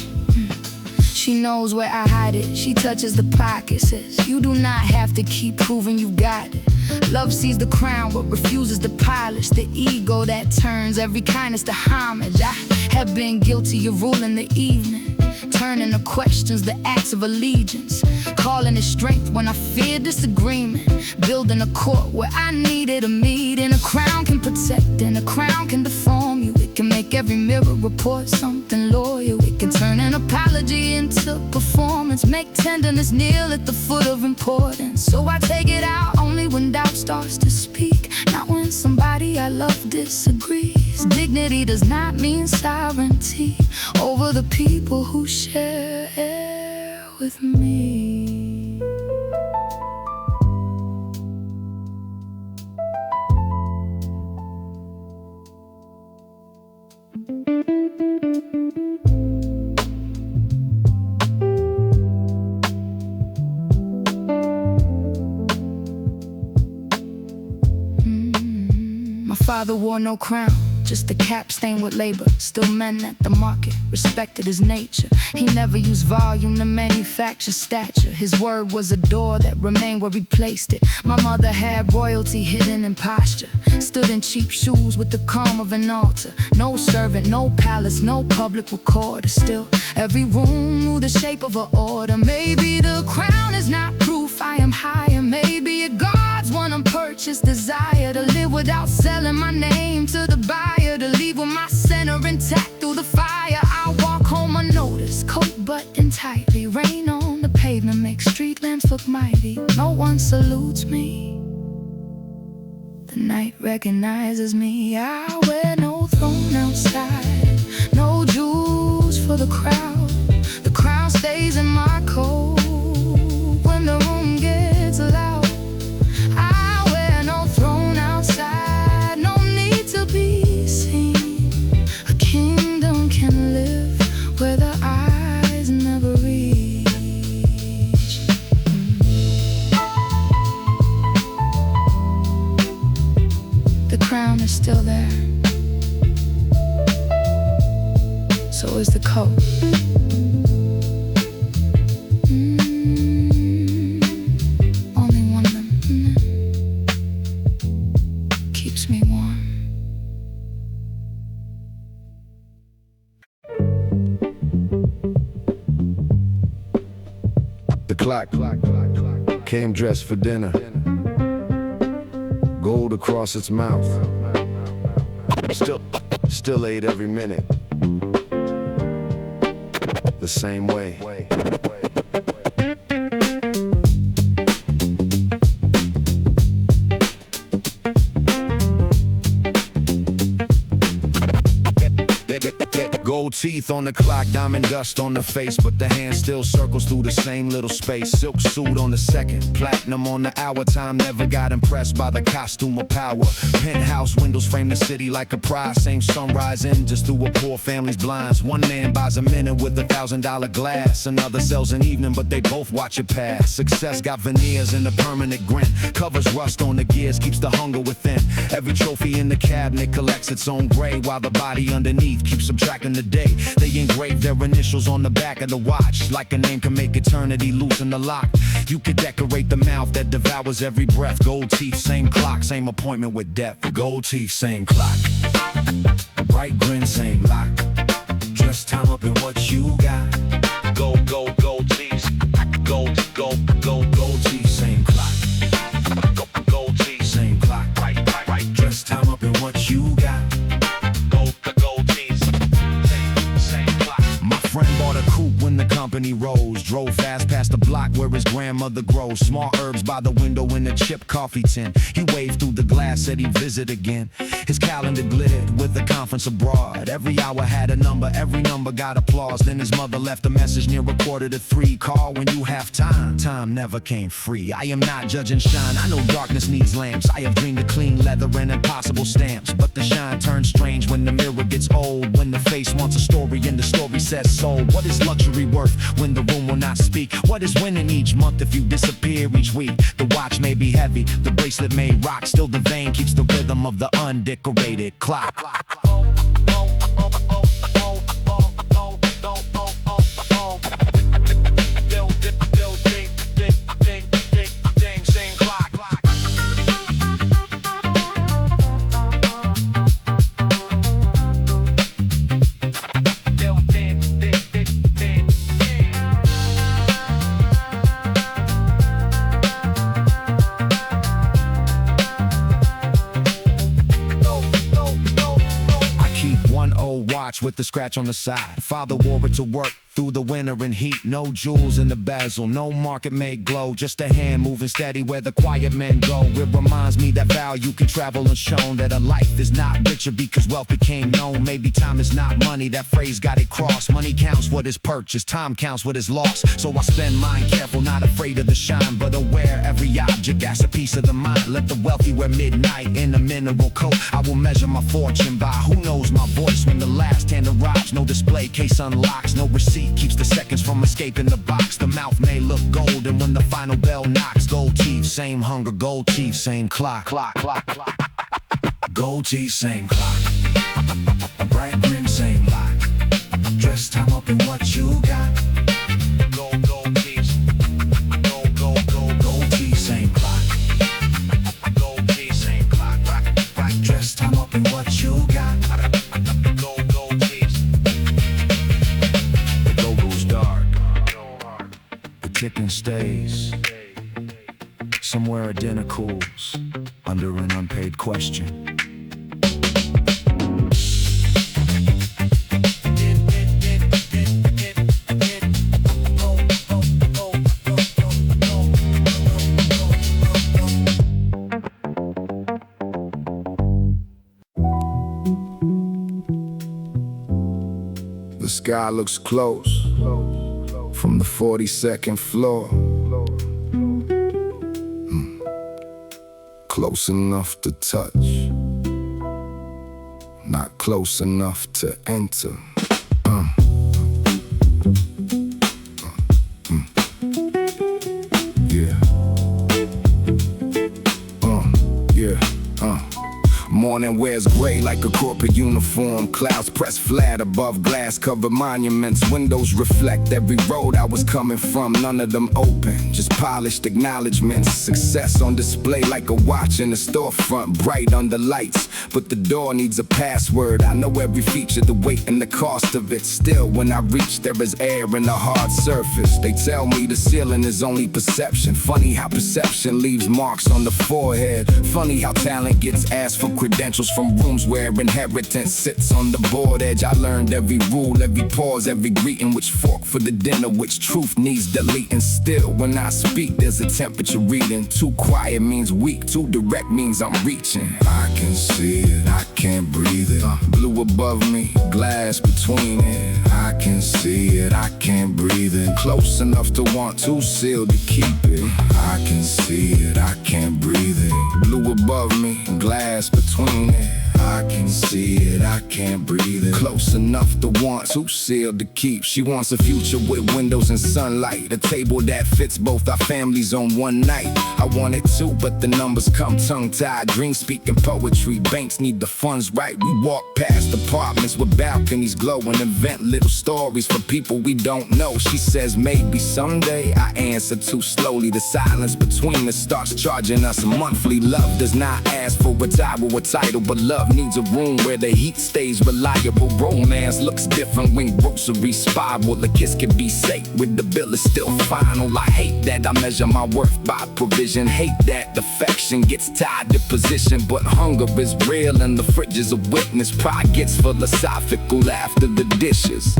She knows where I hide it, she touches the pocket, says you do not have to keep proving you got it. Love sees the crown but refuses to polish the ego that turns every kindness to homage. I have been guilty of ruling the evening, turning the questions the acts of allegiance, calling it strength when I fear disagreement, building a court where I needed a meeting. A crown can protect and a crown can deform you. It can make every mirror report something loyal. It can turn an apology into performance, make tenderness kneel at the foot of importance. So I take it out only when doubt starts to speak, not when somebody I love disagrees. Dignity does not mean sovereignty over the people who share air with me. My father wore no crown, just a cap stained with labor. Still men at the market respected his nature. He never used volume to manufacture stature. His word was a door that remained where he placed it. My mother had royalty hidden in posture, stood in cheap shoes with the calm of an altar. No servant, no palace, no public recorder. Still, every room knew the shape of an order. Maybe the crown is not proof I am higher. Maybe it God's one unpurchased desire to live without selling my name to the buyer, to leave with my center intact through the fire. I walk home unnoticed, coat buttoned tightly. Rain on the pavement makes street lamps look mighty. No one salutes me, the night recognizes me. I wear no throne outside, no jewels for the crowd. The crown stays in my coat when the room gets loud. I wear no throne outside, no need to be seen. A kingdom can live where the eyes never reach. The crown is still there, so is the coat. Only one of them keeps me warm. The clock came dressed for dinner, gold across its mouth. Still ate every minute the same way. Gold teeth on the clock, diamond dust on the face, but the hand still circles through the same little space. Silk suit on the second, platinum on the hour. Time never got impressed by the costume of power. Penthouse windows frame the city like a prize. Same sunrise in just through a poor family's blinds. One man buys a minute with $1,000 glass, another sells an evening, but they both watch it pass. Success got veneers and a permanent grin, covers rust on the gears, keeps the hunger within. Every trophy in the cabinet collects its own grade, while the body underneath keeps subtracting the day. day. They engrave their initials on the back of the watch. Like a name can make eternity loosen the lock. You could decorate the mouth that devours every breath. Gold teeth, same clock, same appointment with death. Gold teeth, same clock. A bright grin, same lock. Just time up in what you got. Gold teeth. Gold teeth, same clock. Gold teeth, same clock. Right. Just time up in what you got. Gold teeth, same clock. My friend bought a coupe when the company rose. Drove fast past the block where his grandmother grows. Small herbs by the window in a chipped coffee tin. He waved through the glass, said he'd visit again. His calendar glittered with a conference abroad. Every hour had a number, every number got applause. Then his mother left a message near 2:45. Call when you have time. Time never came free. I am not judging shine. I know darkness needs lamps. I have dreamed of clean leather and impossible stamps. But the shine turns strange when the mirror gets old. When the face wants a story and the story says so. What is luxury worth when the room will not speak? What is winning each month if you disappear each week? The watch may be heavy, the bracelet may rock. Still the vein keeps the rhythm of the undecorated clock. With the scratch on the side. Father wore it to work through the winter and heat. No jewels in the bezel, no market made glow. Just a hand moving steady where the quiet men go. It reminds me that value can travel and shown. That a life is not richer because wealth became known. Maybe time is not money, that phrase got it crossed. Money counts what is purchased, time counts what is lost. So I spend mine careful, not afraid of the shine, but aware every object that's a piece of the mind. Let the wealthy wear midnight in a mineral coat. I will measure my fortune by who knows my voice. When the last hand arrives, no display case unlocks, no receipt keeps the seconds from escaping the box. The mouth may look golden when the final bell knocks. Gold teeth, same hunger. Gold teeth, same clock. Gold teeth, same clock. A bright grin, same lock. Dress time up in what you got. Gold teeth. Gold teeth, same clock. Gold teeth, same clock. Right. Dress time up in what you got. Chicken stays somewhere a dinner cools under an unpaid question. The sky looks close from the 42nd floor. Close enough to touch, not close enough to enter. Morning wears gray like a corporate uniform. Clouds pressed flat above glass-covered monuments. Windows reflect every road I was coming from. None of them open, just polished acknowledgments. Success on display like a watch in a storefront, bright under lights, but the door needs a password. I know every feature, the weight and the cost of it. Still, when I reach, there is air in the hard surface. They tell me the ceiling is only perception. Funny how perception leaves marks on the forehead. Funny how talent gets asked for credentials from rooms where inheritance sits on the board edge. I learned every rule, every pause, every greeting. Which fork for the dinner, which truth needs deleting. Still, when I speak, there's a temperature reading. Too quiet means weak, too direct means I'm reaching. I can see it, I can't breathe it. Blue above me, glass between it. I can see it, I can't breathe it. Close enough to want to seal to keep it. I can see it, I can't breathe it. Blue above me, glass between it. I can see it, I can't breathe it. Close enough to want, too sealed to keep. She wants a future with windows and sunlight, a table that fits both our families on one night. I want it too, but the numbers come tongue-tied. Dreams speaking poetry, banks need the funds right. We walk past apartments with balconies glowing, invent little stories for people we don't know. She says maybe someday. I answer too slowly. The silence between us starts charging us monthly. Love does not ask for a title or title, but love needs a room where the heat stays reliable. Romance looks different when groceries spiral. The kiss can be safe with the bill is still final. I hate that I measure my worth by provision. Hate that affection gets tied to position. But hunger is real and the fridge is a witness. Pride gets philosophical after the dishes.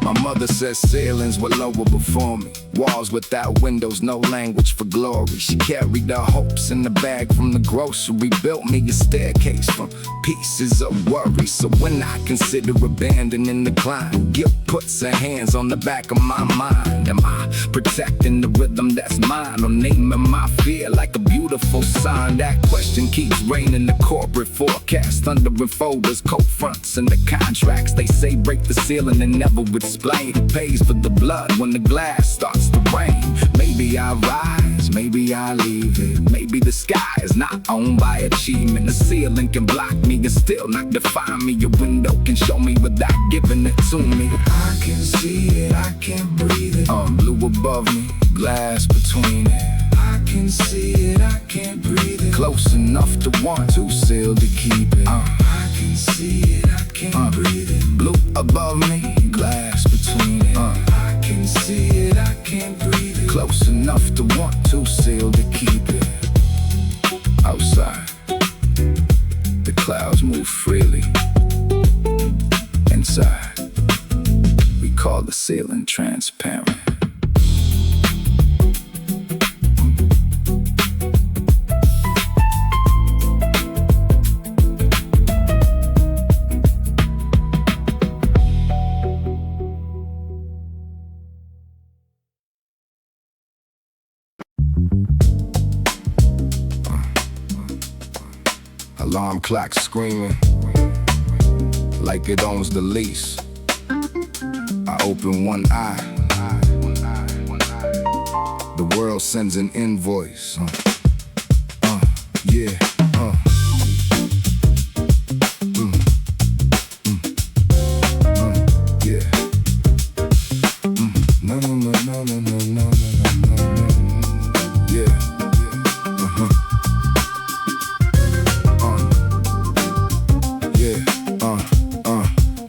My mother says ceilings were lower before me. Walls without windows, no language for glory. She carried her hopes in the bag from the grocery. Built me a staircase from pieces of worry. So when I consider abandoning the climb, guilt puts her hands on the back of my mind. Am I protecting the rhythm that's mine, or naming my fear like a beautiful sign? That question keeps raining the corporate forecast. Thunder in folders, coat fronts, and the contracts. They say break the ceiling and never explain who pays for the blood when the glass starts to rain. Maybe I rise, maybe I leave it. Maybe the sky is not owned by achievement. The ceiling can block me and still not define me. A window can show me without giving it to me. I can see it, I can't breathe it. Blue above me, glass between it. I can see it, I can't breathe it. Close enough to want, too sealed to keep it. I can see it, I can't breathe it. Blue above me, glass between it. I can see it, I can't breathe it. Close enough to want, too sealed to keep it. Outside, the clouds move freely. Inside, we call the ceiling transparent. Alarm clock screaming like it owns the lease. I open one eye. The world sends an invoice. Yeah. Yeah. No, no, no, no, no, no, no, no, no. Yeah.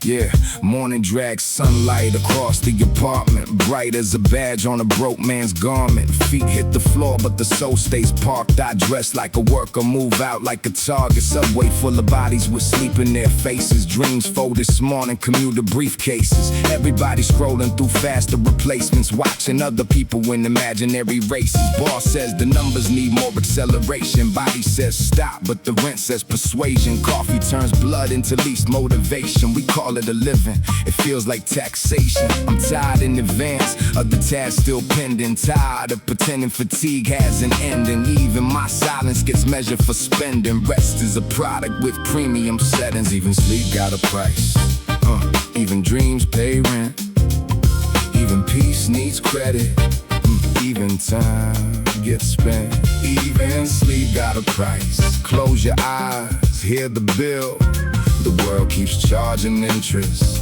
Yeah, morning drags sunlight across the apartment, bright as a badge on a broke man's garment. Feet hit the floor, but the soul stays parked. I dress like a worker, move out like a target. Subway full of bodies with sleep in their faces. Dreams folded small and commuter briefcases. Everybody scrolling through faster replacements, watching other people in imaginary races. Boss says the numbers need more acceleration. Body says stop, but the rent says persuasion. Coffee turns blood into least motivation. We call it a living, it feels like taxation. I'm tired in advance of the task still pending. Tired of pretending fatigue has an ending. Even my silence gets measured for spending. Rest is a product with premium settings. Even sleep got a price. Even dreams pay rent. Even peace needs credit. Even time gets spent. Even sleep got a price. Close your eyes, hear the bill. The world keeps charging interest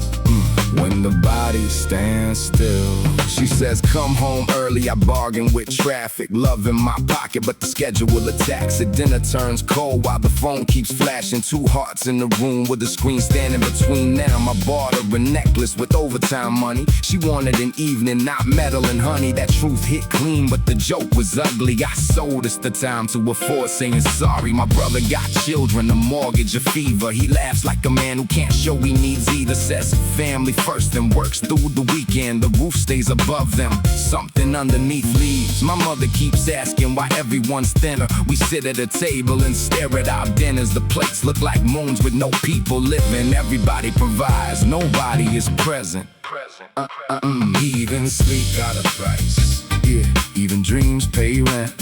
when the body stands still. She says come home early, I bargain with traffic. Love in my pocket, but the schedule attacks it. Dinner turns cold while the phone keeps flashing. Two hearts in the room with a screen standing between them. I bought her a necklace with overtime money. She wanted an evening, not metal and honey. That truth hit clean, but the joke was ugly. I sold us the time to afford saying sorry. My brother got children, a mortgage, a fever. He laughs like a man who can't show he needs either. Says family first and works through the weekend. The roof stays above them, something underneath leaves. My mother keeps asking why everyone's thinner. We sit at a table and stare at our dinners. The plates look like moons with no people living. Everybody provides, nobody is present. Even sleep got a price. Yeah, even dreams pay rent.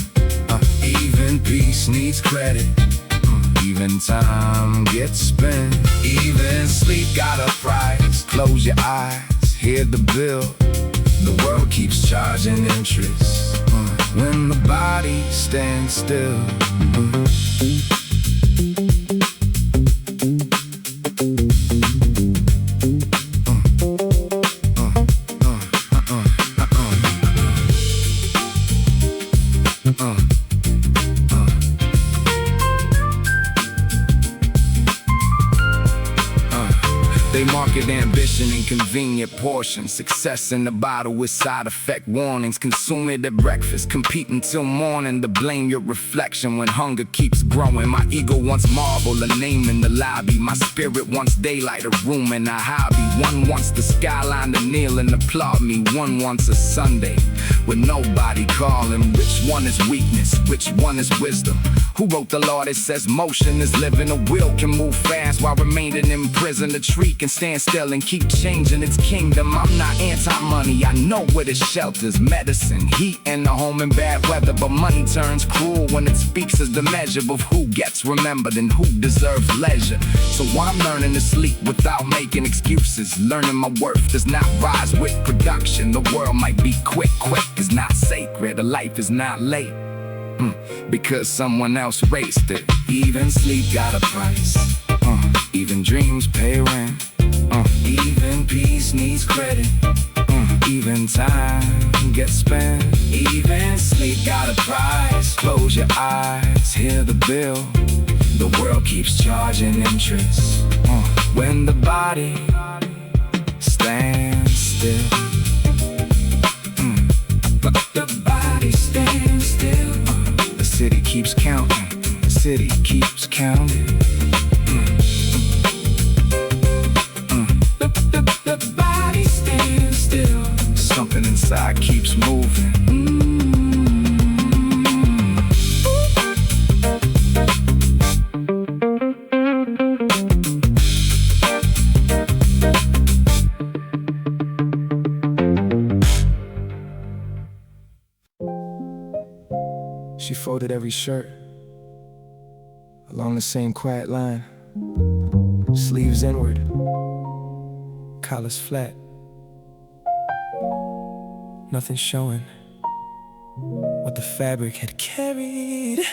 Even peace needs credit. Even time gets spent. Even sleep got a price. Close your eyes, hear the bill. The world keeps charging interest when the body stands still. They market ambition in convenient portions. Success in the bottle with side effect warnings. Consume it at breakfast, compete until morning. To blame your reflection when hunger keeps growing. My ego wants marble, a name in the lobby. My spirit wants daylight, a room and a hobby. One wants the skyline to kneel and applaud me. One wants a Sunday with nobody calling. Which one is weakness? Which one is wisdom? Who wrote the law that says motion is living? A will can move fast while remaining in prison. A tree can stand still and keep changing its kingdom. I'm not anti-money, I know where the shelter's medicine, heat and the home in bad weather. But money turns cruel when it speaks as the measure of who gets remembered and who deserves leisure. So I'm learning to sleep without making excuses. Learning my worth does not rise with production. The world might be quick is not sacred. A life is not late because someone else raced it. Even sleep got a price. Even dreams pay rent. Even peace needs credit. Even time gets spent. Even sleep got a price. Close your eyes, hear the bill. The world keeps charging interest when the body stands still. But the body stands still. The city keeps counting. The city keeps counting. The body stands still. Something inside keeps moving. She folded every shirt along the same quiet line. Sleeves inward, collars flat, nothing showing what the fabric had carried.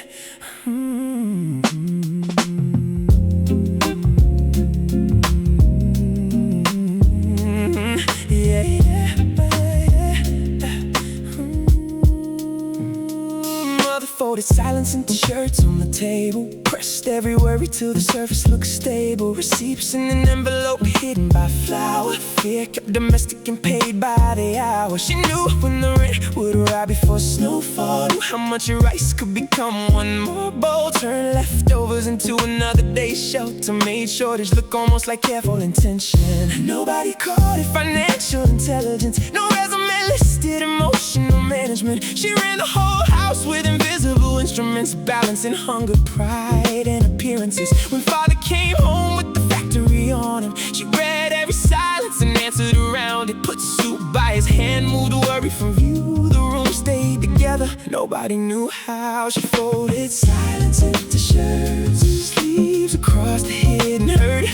Folded silence into shirts on the table. Pressed every worry till the surface looks stable. Receipts in an envelope hidden by flour. Fear kept domestic and paid by the hour. She knew when the rent would arrive before snowfall. Knew how much rice could become one more bowl. Turned leftovers into another day's shelter. Made shortage look almost like careful intention. Nobody called it financial intelligence. No resume listed emotional management. She ran the whole house with invisible instruments, balancing hunger, pride, and appearances. When father came home with the factory on him, she read every silence and answered around it. Put soup by his hand, moved worry from view. The room stayed together, nobody knew how. She folded silence into shirts and sleeves across the hidden hurt.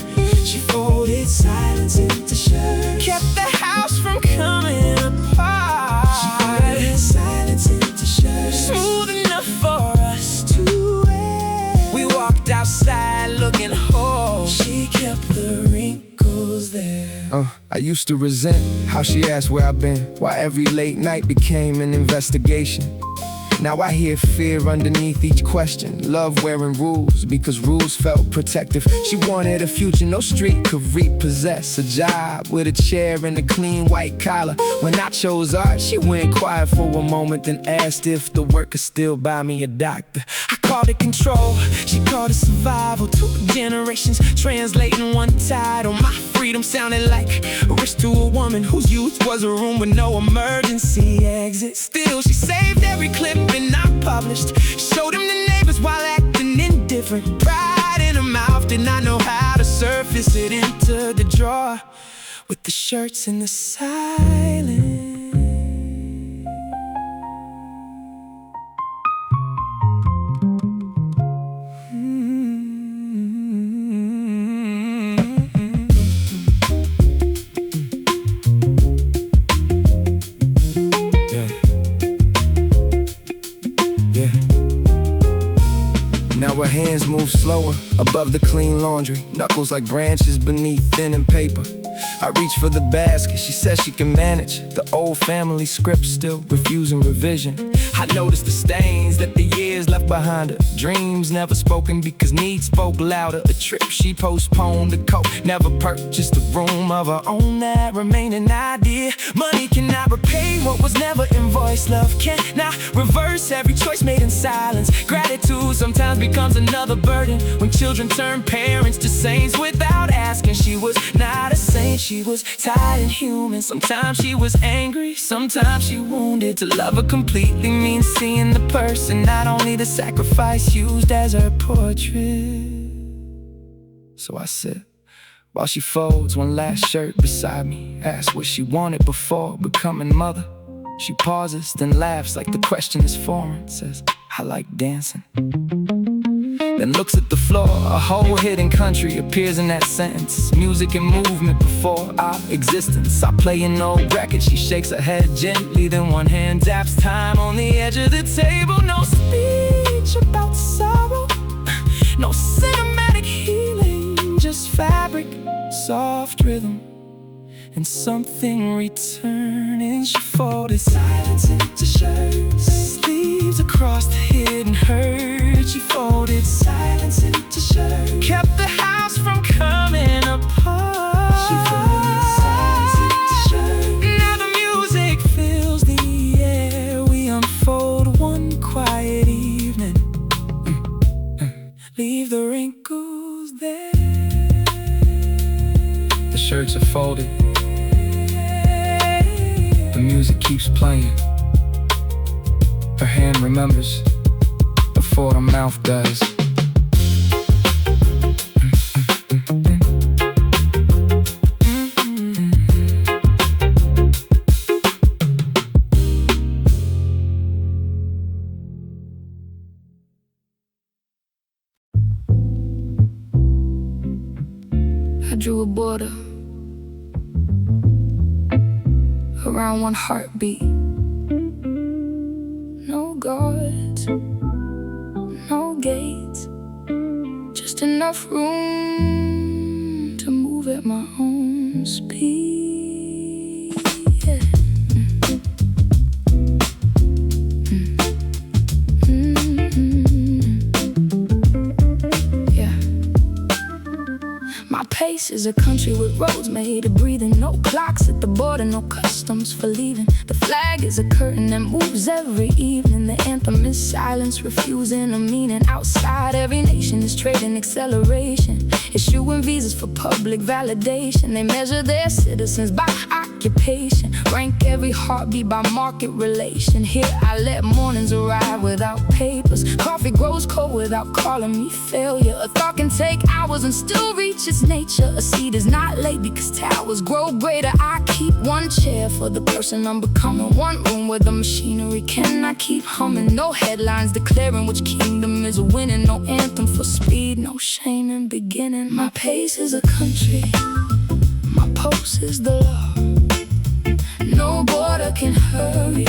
She folded silence into shirts, kept the house from coming apart. She folded silence into shirts, smooth enough for us to wear. We walked outside looking whole. She kept the wrinkles there. I used to resent how she asked where I've been, why every late night became an investigation. Now I hear fear underneath each question. Love wearing rules because rules felt protective. She wanted a future no street could repossess. A job with a chair and a clean white collar. When I chose art, she went quiet for a moment, then asked if the work could still buy me a doctor. I called it control. She called it survival. 2 generations translating one title. My freedom sounded like a risk to a woman whose youth was a room with no emergency exit. Still, she saved every clip and not published. Showed them the neighbors while acting indifferent. Pride in her mouth, did not know how to surface it into the drawer with the shirts and the silence. Now her hands move slower above the clean laundry, knuckles like branches beneath thinning paper. I reach for the basket, she says she can manage. The old family script still refusing revision. I notice the stains that the years left behind her. Dreams never spoken because needs spoke louder. A trip she postponed, a coat never purchased, a room of her own that remained an idea. Money cannot repay what was never invoiced. Love cannot reverse every choice made in silence. Gratitude sometimes becomes another burden when children turn parents to saints without asking. She was not a saint, she was tired and human. Sometimes she was angry, sometimes she wounded. To love her completely means seeing the person, not only the sacrifice used as her portrait. So I sit while she folds one last shirt beside me. Asks what she wanted before becoming mother. She pauses, then laughs like the question is foreign. Says, I like dancing. Then looks at the floor. A whole hidden country appears in that sentence. Music and movement before our existence. I play an old record, she shakes her head gently. Then one hand taps time on the edge of the table. No speech about sorrow, no cinematic healing, just fabric, soft rhythm, and something returning. She folded silence into shirts, sleeves across the hidden hurt. She folded silence into shirts, kept the house from coming apart. She folded silence into shirts. Now the music fills the air. We unfold one quiet evening. Leave the wrinkles there. The shirts are folded, the music keeps playing. Her hand remembers before her mouth does. I drew a border around one heartbeat. No guards, no gates, just enough room to move at my own speed. Yeah. Yeah. My pace is a country with roads made of breathing. No clocks at the border, no customs for leaving. The flag is a curtain that moves every evening. The anthem is silence, refusing a meaning. Outside, every nation is trading acceleration, issuing visas for public validation. They measure their citizens by occupation, rank every heartbeat by market relation. Here I let mornings arrive without papers. Coffee grows cold without calling me failure. A thought can take hours and still reach its nature. A seed is not late because towers grow greater. I keep one chair for the person I'm becoming, one room where the machinery cannot keep humming. No headlines declaring which kingdom is winning. No anthem for speed, no shame in beginning. My pace is a country, my pulse is the law. No border can hurry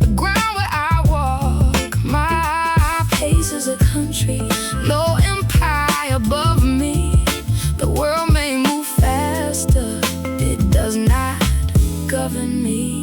the ground where I walk. My pace is a country, no empire above me. The world may move faster, it does not govern me.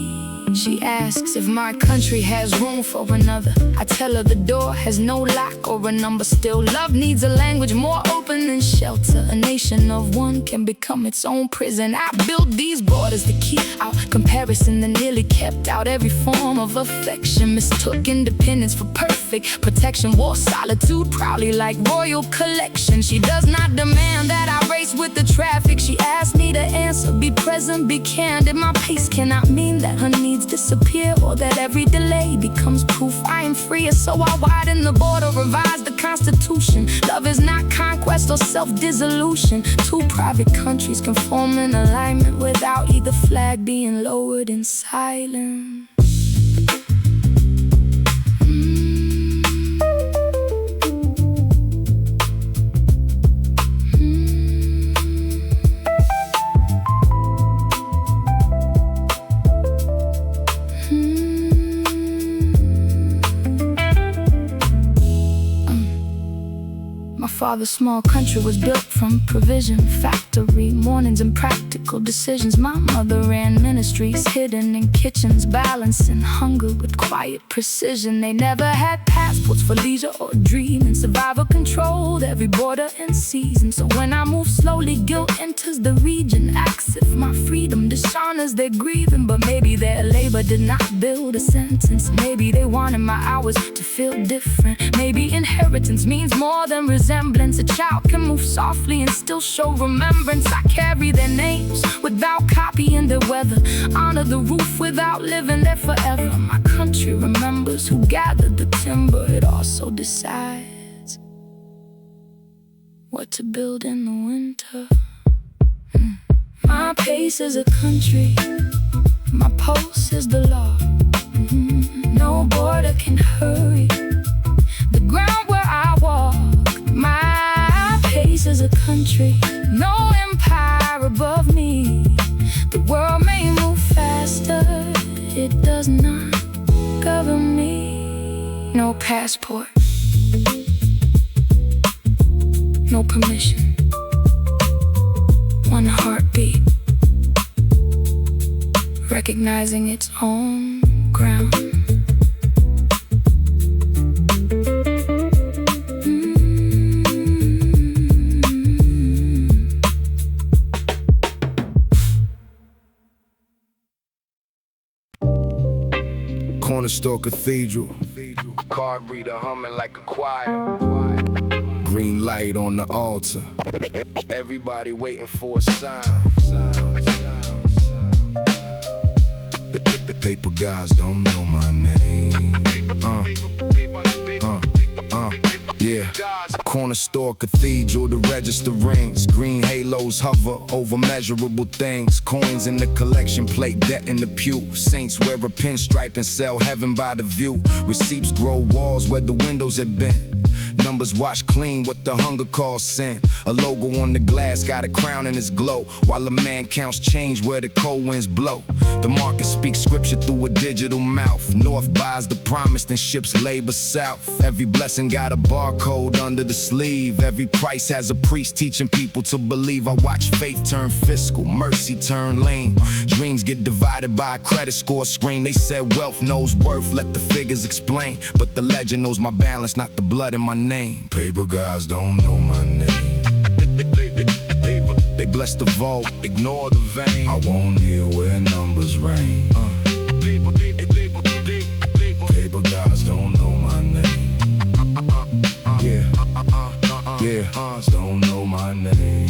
She asks if my country has room for another. I tell her the door has no lock or a number. Still, love needs a language more open than shelter. A nation of one can become its own prison. I built these borders to keep out compassion. comparison that nearly kept out every form of affection. Mistook independence for perfect protection, wore solitude proudly like royal collection. She does not demand that I race with the traffic. She asked me to answer, be present, be candid. My pace cannot mean that her needs disappear, or that every delay becomes proof I am free. So I widen the border, revise the Constitution. Love is not conquest or self-dissolution. Two private countries can form an alignment without either flag being lowered in silence. Father's small country was built from provision, factory mornings and practical decisions. My mother ran ministries hidden in kitchens, balancing hunger with quiet precision. They never had passports for leisure or dreaming. Survival controlled every border and season. So when I move slowly, guilt enters the region. Asks if my freedom dishonors their grieving. But maybe their labor did not build a sentence. Maybe they wanted my hours to feel different. Maybe inheritance means more than resemblance. A child can move softly and still show remembrance. I carry their names without copying their weather. Honor the roof without living there forever. My country remembers who gathered the timber. It also decides what to build in the winter. My pace is a country, my pulse is the law. No border can hurry the ground where I walk. My pace is a country, no empire above me. The world may move faster, it does not govern me. No passport, no permission, one heartbeat, recognizing its own ground. Corner store cathedral, card reader humming like a choir. Green light on the altar, everybody waiting for a sign. The paper guys don't know my name. Yeah. Corner store cathedral, the register rings. Green halos hover over measurable things. Coins in the collection plate, debt in the pew. Saints wear a pinstripe and sell heaven by the view. Receipts grow walls where the windows have been. Numbers wash clean what the hunger calls sin. A logo on the glass got a crown in its glow, while a man counts change where the cold winds blow. The market speaks scripture through a digital mouth. North buys the promise and ships labor south. Every blessing got a barcode under the sleeve. Every price has a priest teaching people to believe. I watch faith turn fiscal, mercy turn lame. Dreams get divided by a credit score screen. They said wealth knows worth, let the figures explain. But the legend knows my balance, not the blood in my name. Paper guys don't know my name. They bless the vault, ignore the vein. I won't hear where numbers rain. Paper guys don't know my name. Yeah, don't know my name.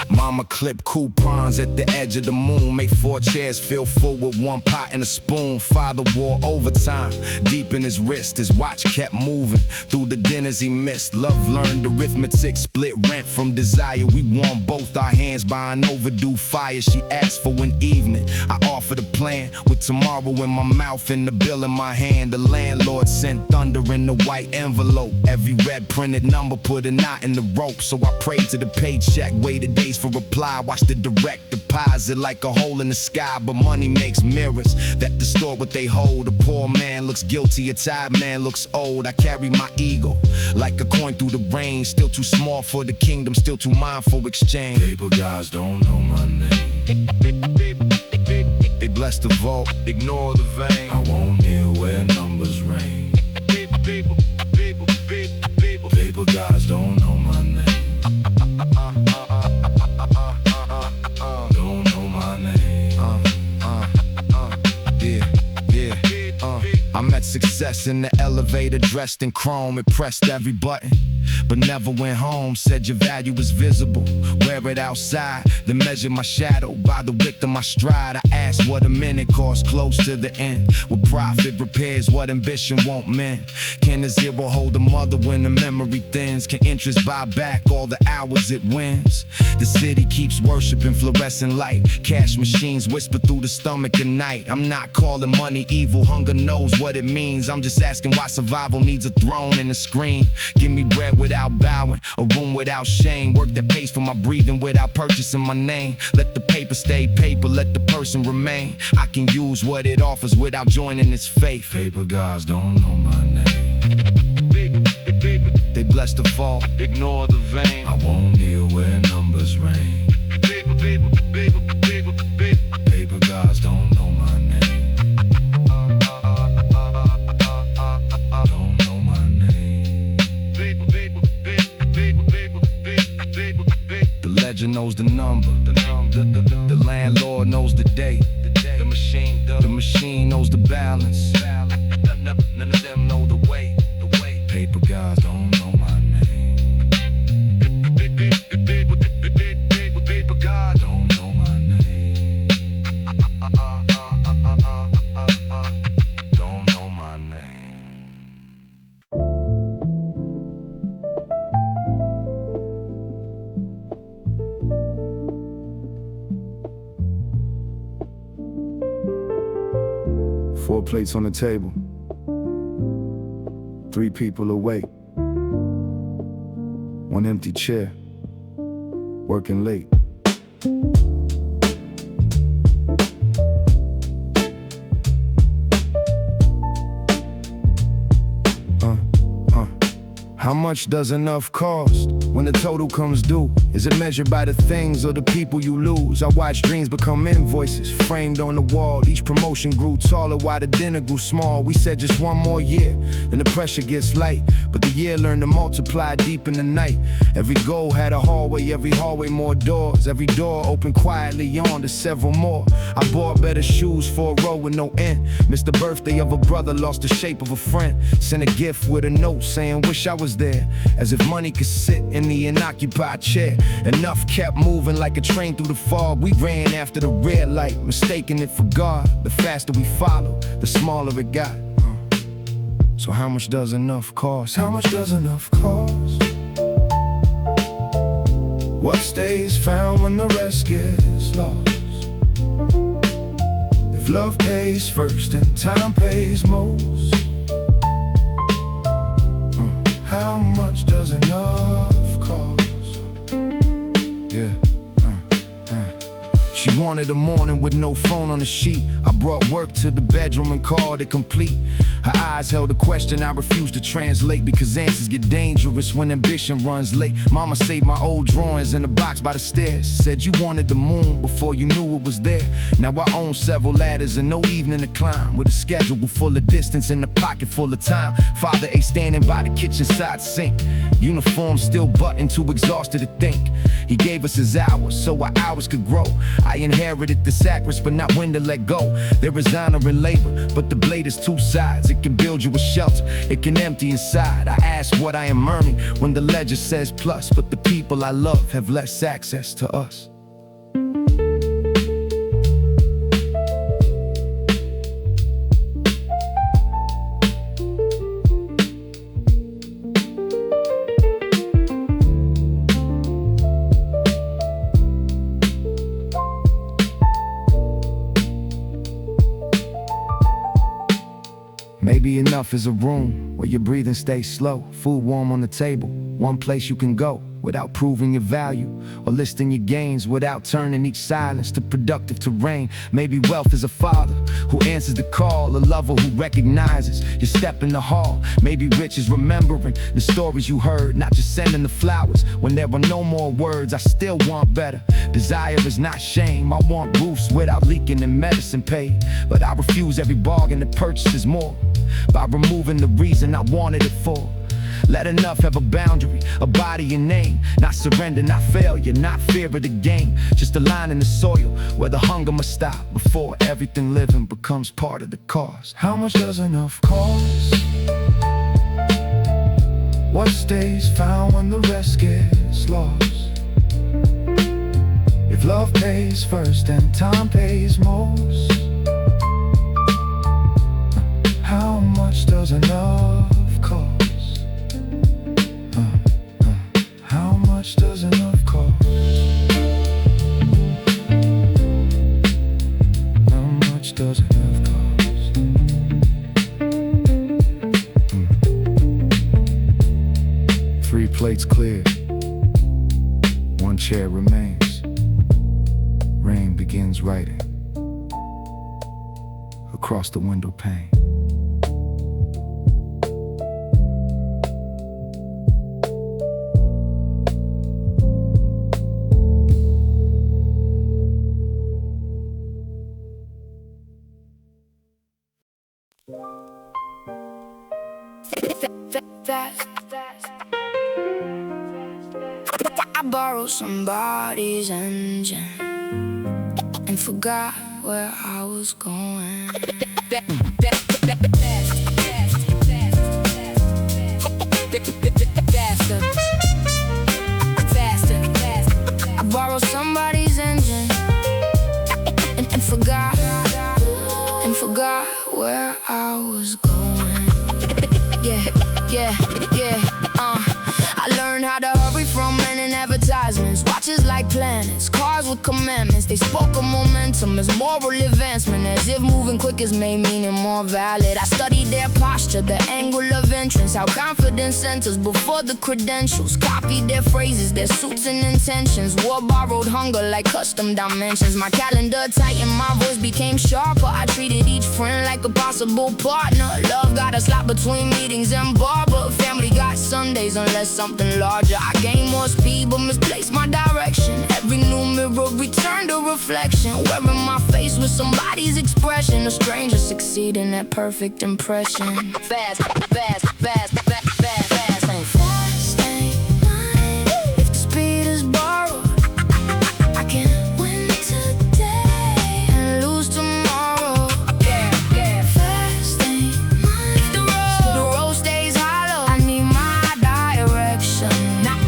Mama clip coupons at the edge of the moon. Make 4 chairs feel full with 1 pot and a spoon. Father wore overtime deep in his wrist. His watch kept moving through the dinners he missed. Love learned arithmetic, split rent from desire. We warm both our hands by an overdue fire. She asked for an evening, I offered a plan. With tomorrow in my mouth and the bill in my hand. The landlord sent thunder in the white envelope. Every red printed number put a knot in the rope. So I prayed to the paycheck, waited days for reply. Watch the direct deposit like a hole in the sky. But money makes mirrors that distort what they hold. A poor man looks guilty, a tired man looks old. I carry my ego like a coin through the rain. Still too small for the kingdom, still too mindful exchange. Paper guys don't know my name. They bless the vault, ignore the vein. I won't hear where numbers rain. Paper guys don't know my name. success in the elevator, dressed in chrome, it pressed every button, but never went home. Said your value is visible, wear it outside, then measure my shadow by the width of my stride. I asked what a minute costs, close to the end. What profit repairs what ambition won't mend? Can a zero hold a mother when the memory thins? Can interest buy back all the hours it wins? The city keeps worshiping fluorescent light, cash machines whisper through the stomach at night. I'm not calling money evil, hunger knows what it means. I'm just asking why survival needs a throne and a screen. Give me bread without bowing, a room without shame, work that pays for my breathing without purchasing my name. Let the paper stay paper, let the person remain. I can use what it offers without joining its faith. Paper gods don't know my name. They bless the fall, ignore the vain. I won't kneel where numbers reign. Paper gods don't know my name. Don't know my name. The legend knows the number. The landlord knows the date. The machine knows the balance. None of them know the way. Paper gods don't know my name. Paper god don't know my name. Don't know my name. Four plates on the table, 3 people awake, 1 empty chair, working late. How much does enough cost when the total comes due? Is it measured by the things or the people you lose? I watch dreams become invoices framed on the wall. Each promotion grew taller while the dinner grew small. We said just one more year, then the pressure gets light. But the year learned to multiply deep in the night. Every goal had a hallway, every hallway more doors. Every door opened quietly on to several more. I bought better shoes for a row with no end. Missed the birthday of a brother, lost the shape of a friend. Sent a gift with a note saying wish I was there, as if money could sit in the unoccupied chair. Enough kept moving like a train through the fog. We ran after the red light, mistaking it for God. The faster we followed, the smaller it got. So how much does enough cost? How much does enough cost? What stays found when the rest gets lost? If love pays first and time pays most, how much does enough cost? Yeah. She wanted a morning with no phone on the sheet. I brought work to the bedroom and called it complete. Her eyes held a question I refused to translate, because answers get dangerous when ambition runs late. Mama saved my old drawings in a box by the stairs. Said you wanted the moon before you knew it was there. Now I own several ladders and no evening to climb, with a schedule full of distance and a pocket full of time. Father A standing by the kitchen side sink, uniform still buttoned, too exhausted to think. He gave us his hours so our hours could grow. I inherited the sacrifice but not when to let go. There is honor in labor, but the blade is 2 sides. It can build you a shelter, it can empty inside. I ask what I am earning when the ledger says plus, but the people I love have less access to us. Maybe enough is a room where your breathing stays slow, food warm on the table, one place you can go without proving your value, or listing your gains without turning each silence to productive terrain. Maybe wealth is a father who answers the call, a lover who recognizes your step in the hall. Maybe rich is remembering the stories you heard, not just sending the flowers when there were no more words. I still want better. Desire is not shame. I want roofs without leaking and medicine paid, but I refuse every bargain that purchases more by removing the reason I wanted it for. Let enough have a boundary, a body and name. Not surrender, not failure, not fear of the game. Just a line in the soil where the hunger must stop before everything living becomes part of the cause. How much does enough cost? What stays found when the rest gets lost? If love pays first and time pays most, how much does enough cost? How much does enough cost? How much does enough cost? Three plates cleared, one chair remains. Rain begins writing across the window pane. I borrowed somebody's engine and forgot where I was going. Faster. I borrowed somebody's engine and forgot where I was going. Yeah. I learned how to hurry from men and advertisements. Watches like planets, cars with commandments. They spoke of momentum as moral advancement, as if moving quick is made meaning more valid. I studied their posture, the angle of entrance, how confidence enters before the credentials. Copied their phrases, their suits and intentions. Wore borrowed hunger like custom dimensions. My calendar tightened, my voice became sharper. I treated each friend like a possible partner. Love got a slot between meetings and barber. Family got Sundays unless something larger. I gained more speed but misplaced my direction. Every new mirror returned a reflection, wearing my face with somebody's expression. A stranger succeeding at perfect impression. Fast ain't mine. If the speed is borrowed, I can win today and lose tomorrow. Yeah. Fast ain't mine. If the road stays hollow, I need my direction. Not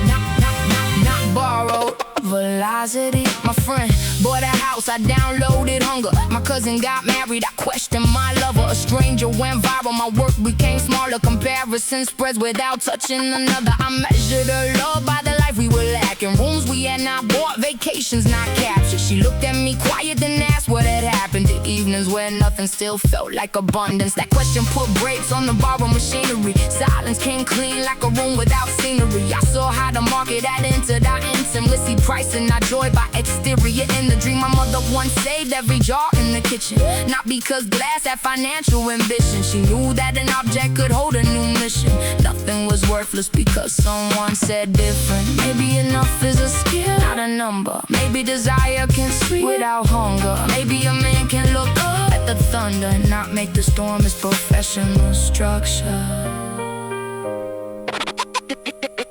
borrowed. Velocity. My friend bought a house, I downloaded hunger. My cousin got married, I questioned my lover. A stranger went viral, my work became smaller. Comparison spreads without touching another. I measured her love by the life we were lacking. Rooms we had not bought, vacations not captured. She looked at me quiet then asked what had happened. The evenings where nothing still felt like abundance. That question put brakes on the borrowed machinery. Silence came clean like a room without scenery. I saw how the market had entered our intimacy, pricing our joy by exterior. In the dream, my mother once saved every jar in the kitchen. Not because glass had financial ambition. She knew that an object could hold a new mission. Nothing was worthless because someone said different. Maybe enough is a skill, not a number. Maybe desire can sleep without hunger. Maybe a man can look up at the thunder and not make the storm his professional structure.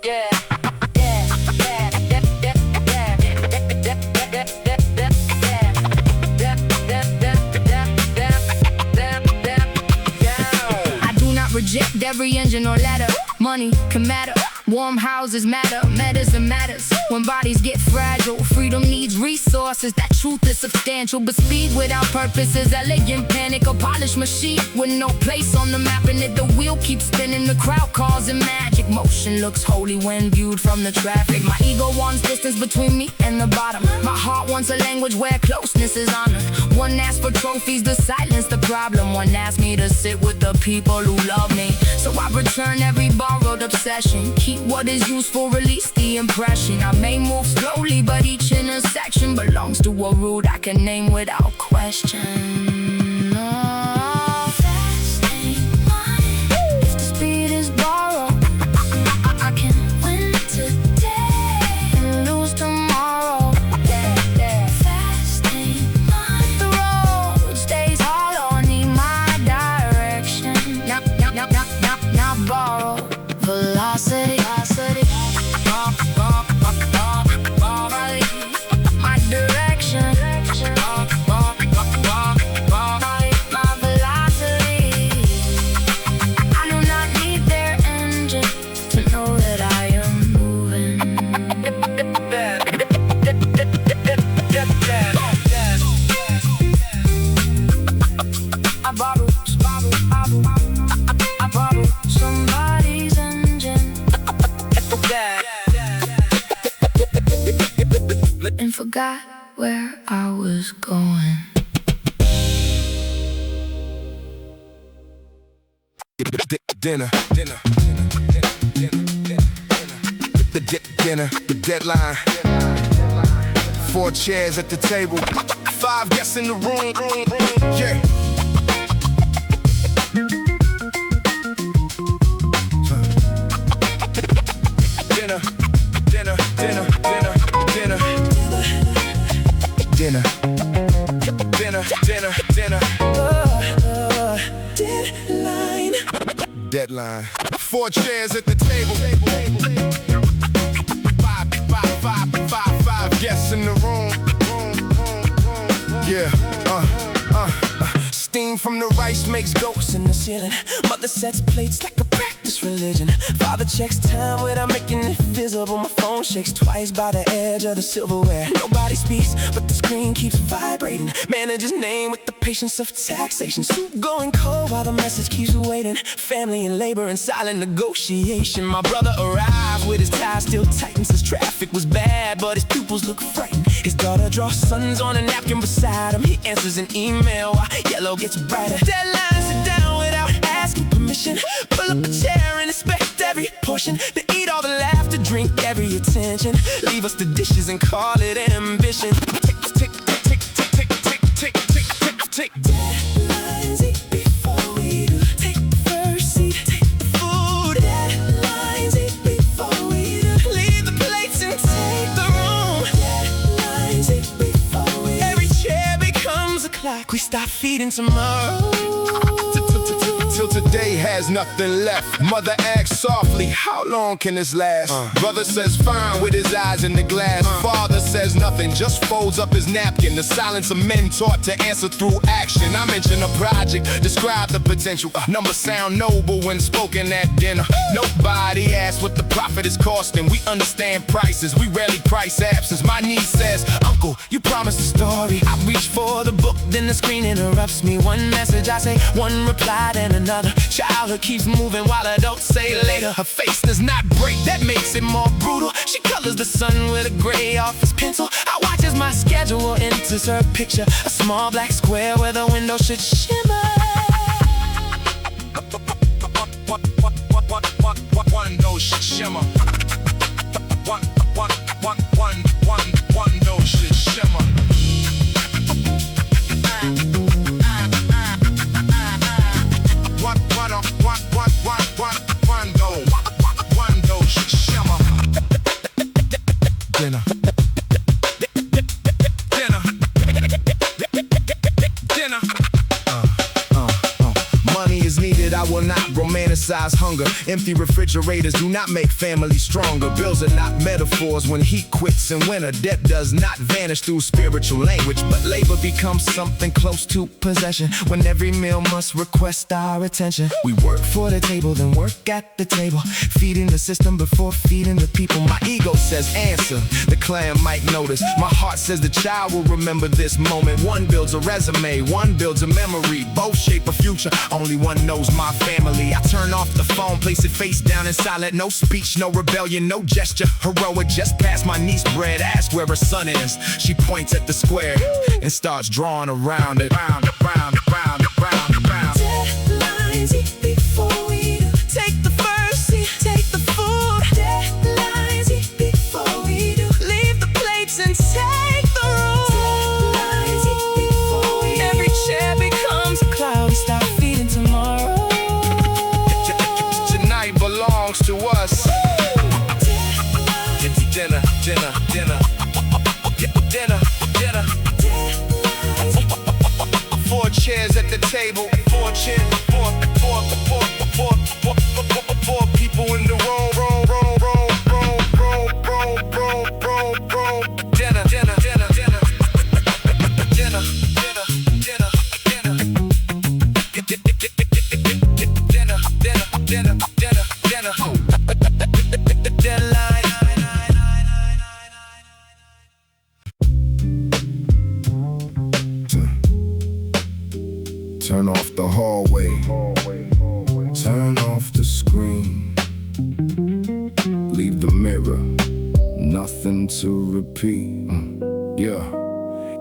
Yeah. Reject every engine or ladder. Money can matter, warm houses matter, medicine matters. When bodies get fragile, freedom needs resources. That truth is substantial, but speed without purpose is elegant panic. A polished machine with no place on the map, and if the wheel keeps spinning, the crowd calls it magic. Motion looks holy when viewed from the traffic. My ego wants distance between me and the bottom. My heart wants a language where closeness is honored. One asks for trophies to silence the problem. One asks me to sit with the people who love me. So I return every borrowed obsession. Keep what is useful, release the impression. I may move slowly, but each intersection belongs to a route I can name without question. Oh, fast ain't mine. If the speed is borrowed, I can win today and lose tomorrow. Fast ain't mine. If the road stays hollow, I need my direction. Not borrowed. forgot where I was going. Dinner, the deadline. 4 chairs at the table, 5 guests in the room. Yeah. Dinner. Deadline. 4 chairs at the table. 5 guests in the room. Yeah. Steam from the rice makes ghosts in the ceiling. Mother sets plates like a practice religion. Father checks time without making it visible. My phone shakes twice by the edge of the silverware. Nobody speaks, but the screen keeps vibrating. Manager's name with the patience of taxation. Soup going cold while the message keeps waiting. Family in labor and silent negotiation. My brother arrives with his tie still tight and says traffic was bad, but his pupils look frightened. His daughter draws suns on a napkin beside him. He answers an email while yellow gets brighter. Deadline, sit down without asking permission. Pull up a chair and inspect every portion. To eat all the laughter, drink every attention. Leave us the dishes and call it ambition. Tick. Deadlines, eat before we do. Take the first seat, take the food. Deadlines, eat before we do. Leave the plates and take the room. Deadlines, eat before we do. Every chair becomes a clock. We stop feeding tomorrow. Till today has nothing left. Mother asks softly, how long can this last? Brother says fine with his eyes in the glass. Father says nothing, just folds up his napkin. The silence of men taught to answer through action. I mention a project, describe the potential. Numbers sound noble when spoken at dinner. Nobody asks what the profit is costing. We understand prices, we rarely price absence. My niece says, Uncle, you promised a story. I reach for the book, then the screen interrupts me. One message I say, one reply, then another. Childhood keeps moving while adults say later. Her face does not break, that makes it more brutal. She colors the sun with a gray office pencil. I watch as my schedule enters her picture. A small black square where the window should shimmer. One nose should shimmer. One nose should shimmer. One nose should shimmer. Dinner. Money is needed, I will not romanticize hunger. Empty refrigerators do not make families stronger. Bills are not metaphors when heat quits in winter. Debt does not vanish through spiritual language, but labor becomes something close to possession. When every meal must request our attention. We work for the table, then work at the table. Feeding the system before feeding the people. My ego says answer, the clan might notice. My heart says the child will remember this moment. One builds a resume, one builds a memory. Both shape a future, only one knows my family. I turn off the phone, place it face down in silent. No speech, no rebellion, no gesture heroic. Just pass my niece bread, ask where her son is. She points at the square and starts drawing around it. Deadlines, eat before we do. Take the first seat, take the food. Deadlines, eat before we do. Leave the plates and take the room. Deadlines, eat before we do. Every chair becomes a cloud. We stop feeding tomorrow. Tonight belongs to us. Dinner. 4 chairs at the table. 4 chairs. 4 people in the room. Dinner. Turn off the hallway. Turn off the screen. Leave the mirror. Nothing to repeat. Yeah.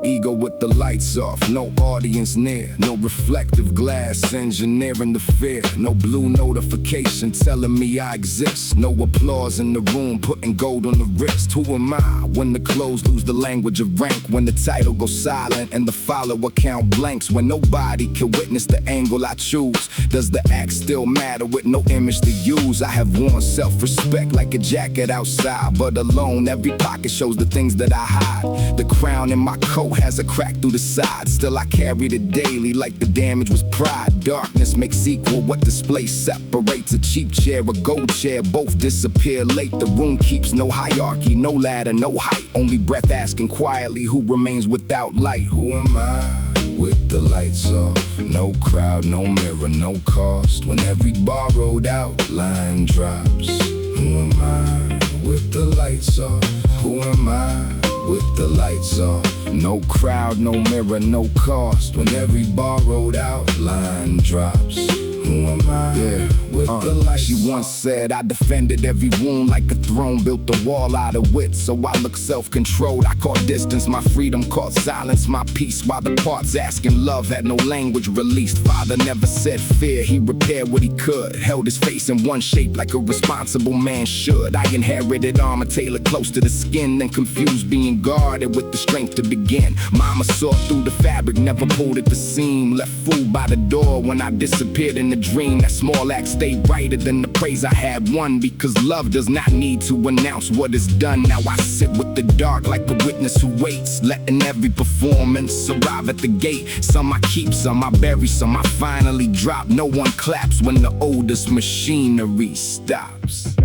Ego with the lights off, no audience near, no reflective glass engineering the fear, no blue notification telling me I exist, no applause in the room putting gold on the wrist. Who am I when the clothes lose the language of rank, when the title goes silent and the follower count blanks, when nobody can witness the angle I choose? Does the act still matter with no image to use? I have worn self-respect like a jacket outside, but alone every pocket shows the things that I hide. The crown in my coat has a crack through the side, still I carried it daily like the damage was pride. Darkness makes equal what display separates a cheap chair, a gold chair, both disappear late. The room keeps no hierarchy, no ladder, no height, only breath asking quietly who remains without light. Who am I with the lights off? No crowd, no mirror, no cost, when every borrowed outline drops. Who am I with the lights off? Who am I with the lights off? No crowd, no mirror, no cost, when every borrowed outline drops. Who am I? Yeah, with the lights. She once said I defended every wound like a throne, built a wall out of wit, so I look self-controlled. I caught distance, my freedom caught silence, my peace, while the parts asking love had no language released. Father never said fear, he repaired what he could, held his face in one shape like a responsible man should. I inherited armor tailored close to the skin, then confused being guarded with the strength to begin. Mama saw through the fabric, never pulled at the seam, left fooled by the door when I disappeared in the dream. That small act stayed brighter than the praise I had won, because love does not need to announce what is done. Now I sit with the dark like a witness who waits, letting every performance arrive at the gate. Some I keep, some I bury, some I finally drop. No one claps when the oldest machinery stops.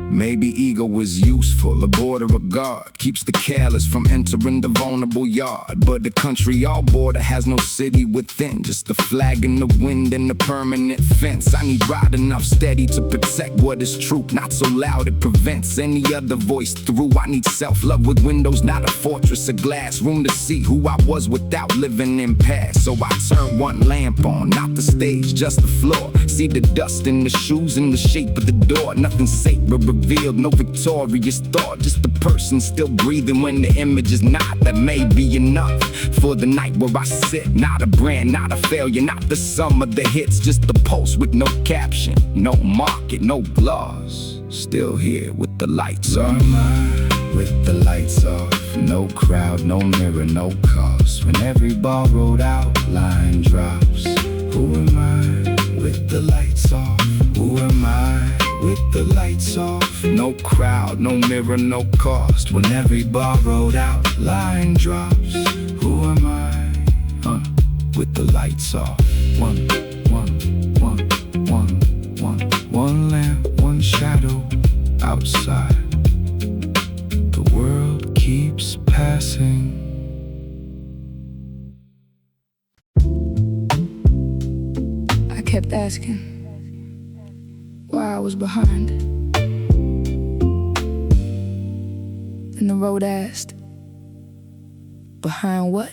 Maybe ego is useful, a border of guard, keeps the careless from entering the vulnerable yard. But the country all border has no city within, just a flag in the wind and a permanent fence. I need ride enough steady to protect what is true, not so loud it prevents any other voice through. I need self-love with windows, not a fortress of glass, room to see who I was without living in past. So I turn one lamp on, not the stage, just the floor. See the dust in the shoes and the shape of the door. Nothing sacred revealed, no victorious thought, just the person still breathing when the image is not. That may be enough for the night where I sit. Not a brand, not a failure, not the sum of the hits, just the pulse with no caption, no market, no gloss. Still here with the lights off. With the lights off, no crowd, no mirror, no cost, when every borrowed outline drops. Who am I with the lights off? Who am I with the lights off? No crowd, no mirror, no cost, when every borrowed outline drops. Who am I? With the lights off. One lamp, one shadow outside. The world keeps passing. I kept asking why I was behind. Then the road asked, behind what?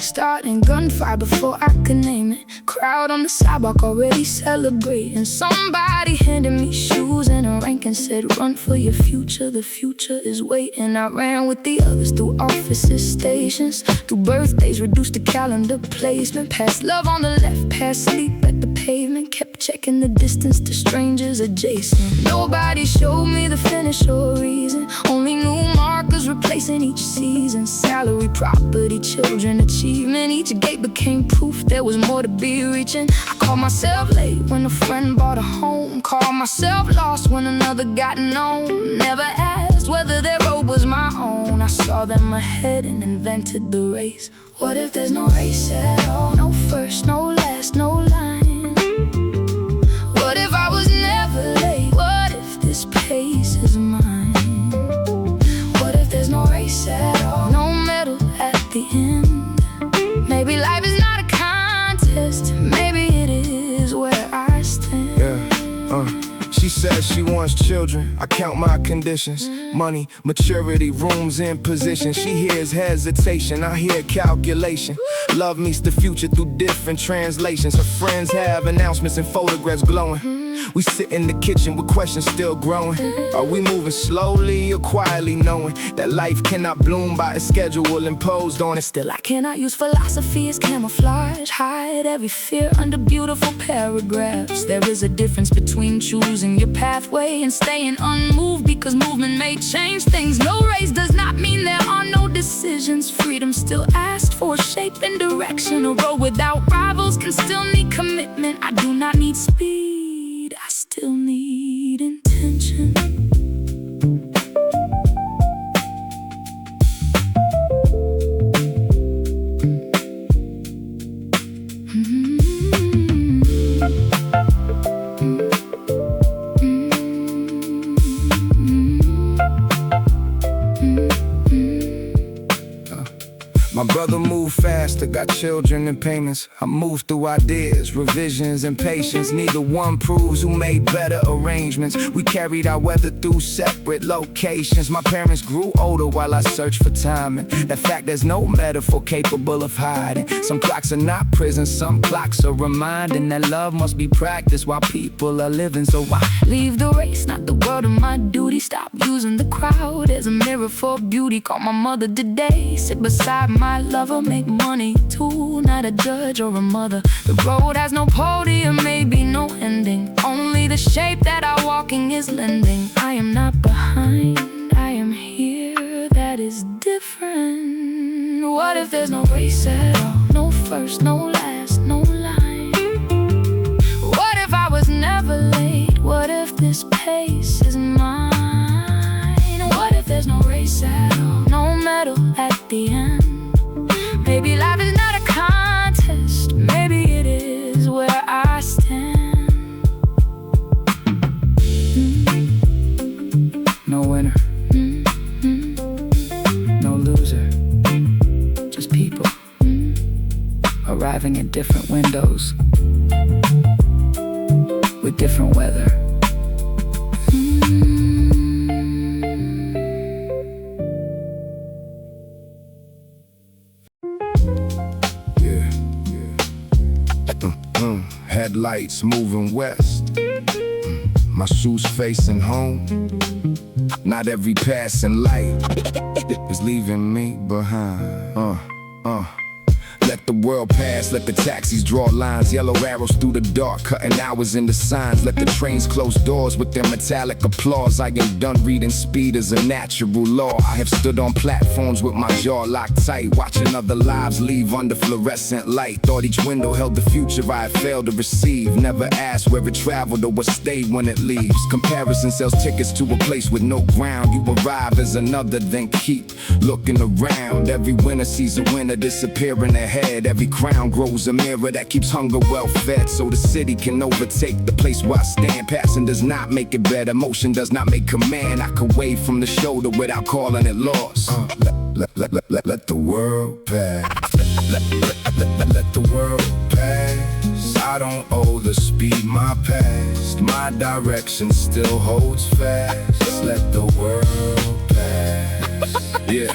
Starting gunfire before I could name it. Crowd on the sidewalk already celebrating. Somebody handed me shoes and a rank and said, run for your future, the future is waiting. I ran with the others through offices, stations, through birthdays, reduced to calendar placement. Past love on the left, past sleep at the pavement. Kept checking the distance to strangers adjacent. Nobody showed me the finish or reason, only new markers replacing each season. Salary, property, children, achievement. Each gate became proof there was more to be reaching. I called myself late when a friend bought a home. Called myself lost when another got known. Never asked whether their road was my own. I saw them ahead and invented the race. What if there's no race at all? No first, no last, no line. What if I was never late? What if this pace is mine? What if there's no at all, no middle at the end. Maybe life is not a contest, maybe it is where I stand. She says she wants children, I count my conditions. Money, maturity, rooms in position. She hears hesitation, I hear calculation. Love meets the future through different translations. Her friends have announcements and photographs glowing. We sit in the kitchen with questions still growing. Are we moving slowly or quietly, knowing that life cannot bloom by a schedule imposed on it? Still I cannot use philosophy as camouflage, hide every fear under beautiful paragraphs. There is a difference between choosing your pathway and staying unmoved, because movement may change things. No race does not mean there are no decisions. Freedom still asks for shape and direction. A road without rivals can still need commitment. I do not need speed, I still need intention. My brother moved faster, got children and payments. I moved through ideas, revisions, and patience. Neither one proves who made better arrangements. We carried our weather through separate locations. My parents grew older while I searched for timing. That fact there's no metaphor capable of hiding. Some clocks are not prisons, some clocks are reminding that love must be practiced while people are living. So I leave the race, not the world, and my duty. Stop using the crowd as a mirror for beauty. Call my mother today, sit beside my lover. Make money too, not a judge or a mother. The road has no podium, maybe no ending. Only the shape that our walking is lending. I am not behind, I am here. That is different. What if there's no race at all? No first, no last, no line. What if I was never late? What if this pace is mine? What if there's no race at all? No medal at the end. Maybe life is not a contest, maybe it is where I stand. no winner, no loser, just people arriving at different windows with different weather. Headlights moving west, my shoes facing home. Not every passing light is leaving me behind. Let the world pass, let the taxis draw lines. Yellow arrows through the dark, cutting hours into signs. Let the trains close doors with their metallic applause. I am done reading speed as a natural law. I have stood on platforms with my jaw locked tight, watching other lives leave under fluorescent light. Thought each window held the future I had failed to receive. Never asked where it traveled or what stayed when it leaves. Comparison sells tickets to a place with no ground. You arrive as another, then keep looking around. Every winner sees a winner disappear in their head. Every crown grows a mirror that keeps hunger well fed, so the city can overtake the place where I stand. Passing does not make it better, motion does not make command. I could wave from the shoulder without calling it loss. Let the world pass. Let the world pass. I don't owe the speed my past. My direction still holds fast. Let the world pass. Yeah,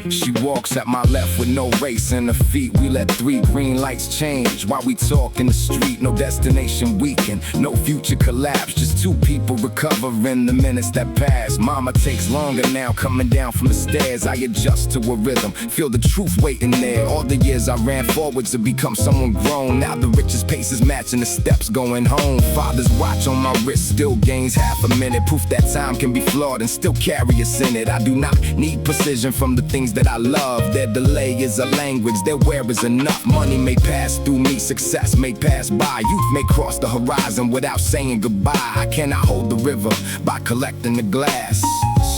she walks at my left with no race in her feet. We let 3 green lights change while we talk in the street. No destination weaken, no future collapse. Just 2 people recovering the minutes that pass. Mama takes longer now coming down from the stairs. I adjust to a rhythm, feel the truth waiting there. All the years I ran forward to become someone grown. Now the richest pace is matching the steps going home. Father's watch on my wrist still gains half a minute. Proof that time can be flawed and still carry us in it. I do not need precision from the things that I love. Their delay is a language, their wear is enough. Money may pass through me, success may pass by. Youth may cross the horizon without saying goodbye. I cannot hold the river by collecting the glass.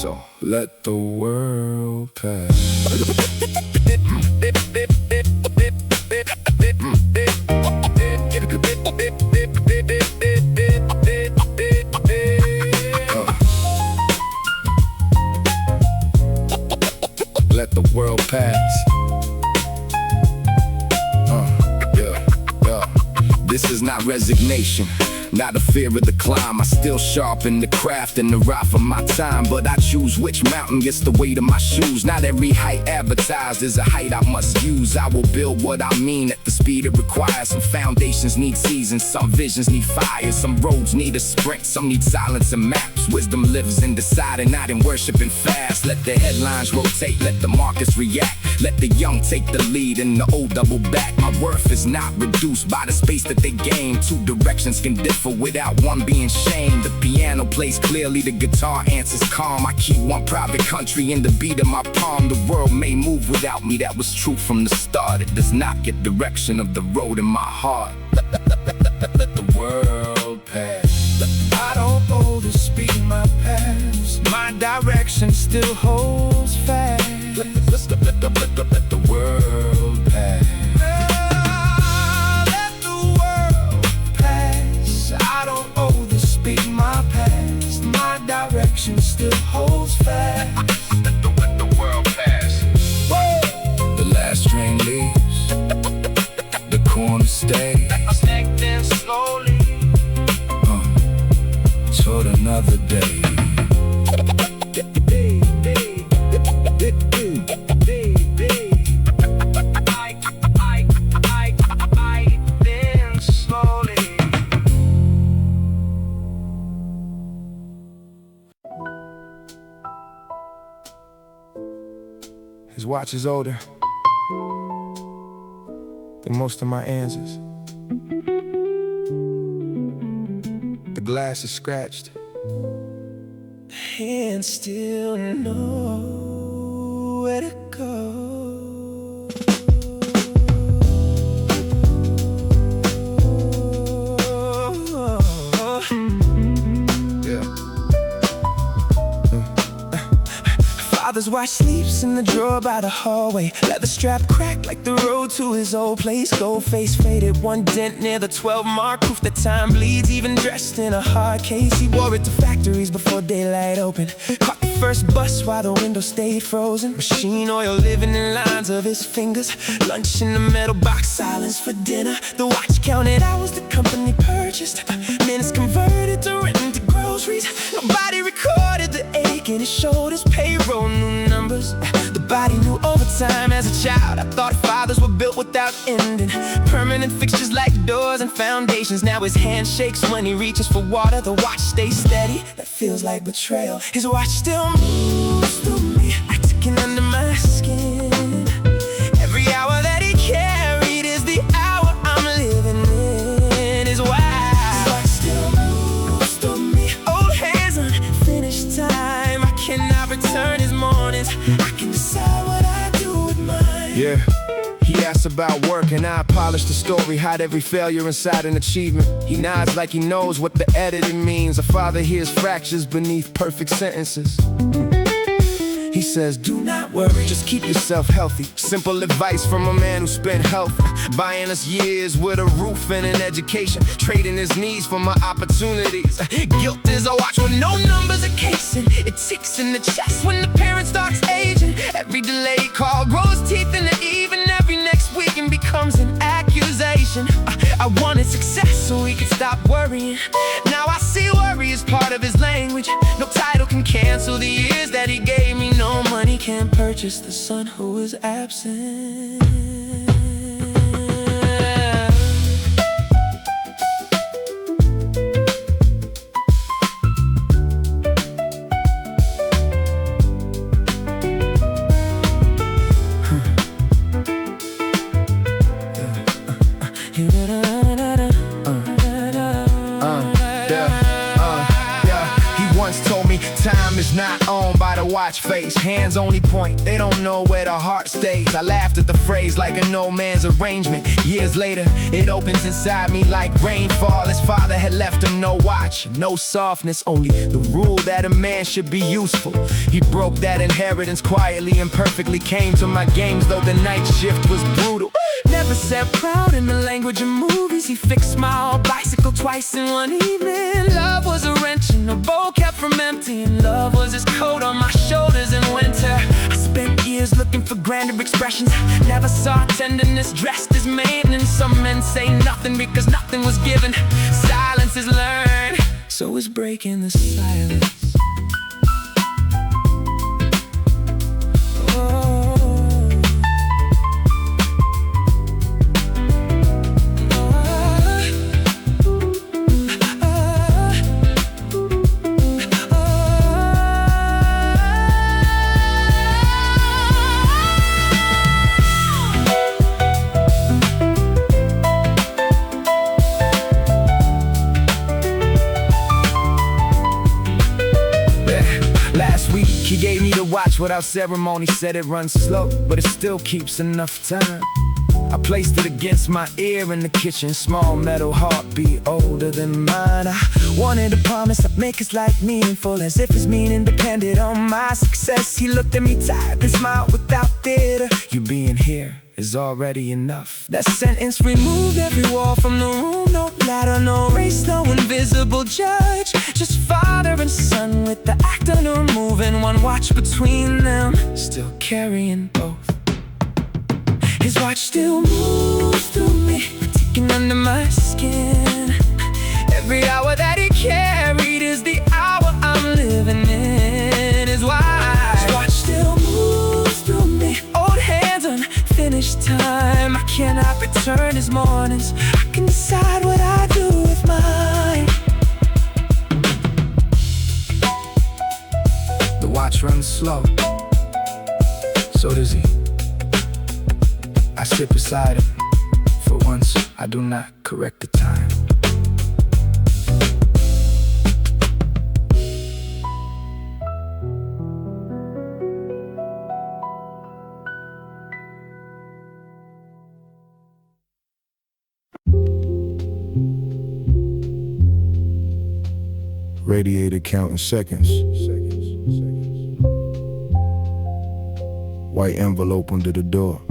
So let the world pass. Let the world pass. This is not resignation, not a fear of the climb. I still sharpen the craft and the ride for my time, but I choose which mountain gets the weight of my shoes. Not every height advertised is a height I must use. I will build what I mean at the speed it requires. Some foundations need seasons, some visions need fire. Some roads need a sprint, some need silence and maps. Wisdom lives in deciding, not in worshiping fast. Let the headlines rotate, let the markets react. Let the young take the lead and the old double back. My worth is not reduced by the space that they gain. Two directions can differ without one being shamed. The piano plays clearly, the guitar answers calm. I keep one private country in the beat of my palm. The world may move without me, that was true from the start. It does not get direction of the road in my heart. Let the world pass. I don't owe the speed my past. My direction still holds fast. Let the world pass. Let the world pass. I don't owe the speed my past. My direction still holds fast. Let the world pass. Whoa! The last train leaves, the corner stays. Connecting slowly toward another day. His watch is older than most of my answers. The glass is scratched. The hands still know where to go. Father's watch sleeps in the drawer by the hallway. Leather strap cracked like the road to his old place. Gold face faded, one dent near the 12 mark. Proof that time bleeds, even dressed in a hard case. He wore it to factories before daylight opened. Caught the first bus while the window stayed frozen. Machine oil living in lines of his fingers. Lunch in the metal box, silence for dinner. The watch counted hours the company purchased. Minutes converted to rent to groceries. Nobody recorded the ache in his shoulders. Payroll, new numbers. The body knew overtime as a child. I thought fathers were built without ending. Permanent fixtures like doors and foundations. Now his hand shakes when he reaches for water. The watch stays steady, that feels like betrayal. His watch still moves through me, ticking under my skin. Every hour that he carried is the hour I'm living in. His watch still moves through me. Old hands, unfinished time. I cannot return his mornings. I can decide what I do with mine. Yeah. He asks about work and I polish the story. Hide every failure inside an achievement. He nods like he knows what the editing means. A father hears fractures beneath perfect sentences. He says, do not worry, just keep yourself healthy. Simple advice from a man who spent health buying us years with a roof and an education, trading his needs for my opportunities. Guilt is a watch with no numbers are casing. It ticks in the chest when the parent starts aging. Every delayed call grows teeth in the even. Every next week and becomes an accusation. I wanted success so he could stop worrying. Now I see worry is part of his language. No title can cancel the years that he gave me. No money can purchase the son who is absent. Time is not owned by the watch face. Hands only point, they don't know where the heart stays. I laughed at the phrase like an old man's arrangement. Years later, it opens inside me like rainfall. His father had left him no watch, no softness, only the rule that a man should be useful. He broke that inheritance quietly and perfectly. Came to my games though the night shift was brutal. Never never said proud in the language of movies. He fixed my old bicycle twice in one evening. Love was a wrench and a bowl kept from emptying. Love was his coat on my shoulders in winter. I spent years looking for grander expressions. Never saw tenderness dressed as maintenance. Some men say nothing because nothing was given. Silence is learned, so is breaking the silence. He gave me the watch without ceremony, said it runs slow, but it still keeps enough time. I placed it against my ear in the kitchen, small metal heartbeat older than mine. I wanted to promise I'd make his life meaningful, as if his meaning depended on my success. He looked at me tired and smiled without theater. You being here is already enough. That sentence removed every wall from the room. No ladder, no race, no invisible judge. Just father and son with the afternoon moving. One watch between them, still carrying both. His watch still moves through me, ticking under my skin. Every hour that he carried is the hour I'm living in. His watch still moves through me. Old hands on finished time. I cannot return his mornings. I can decide what I do with mine. The watch runs slow, so does he. I sit beside him. For once, I do not correct the time. Radiator counting seconds. White envelope under the door.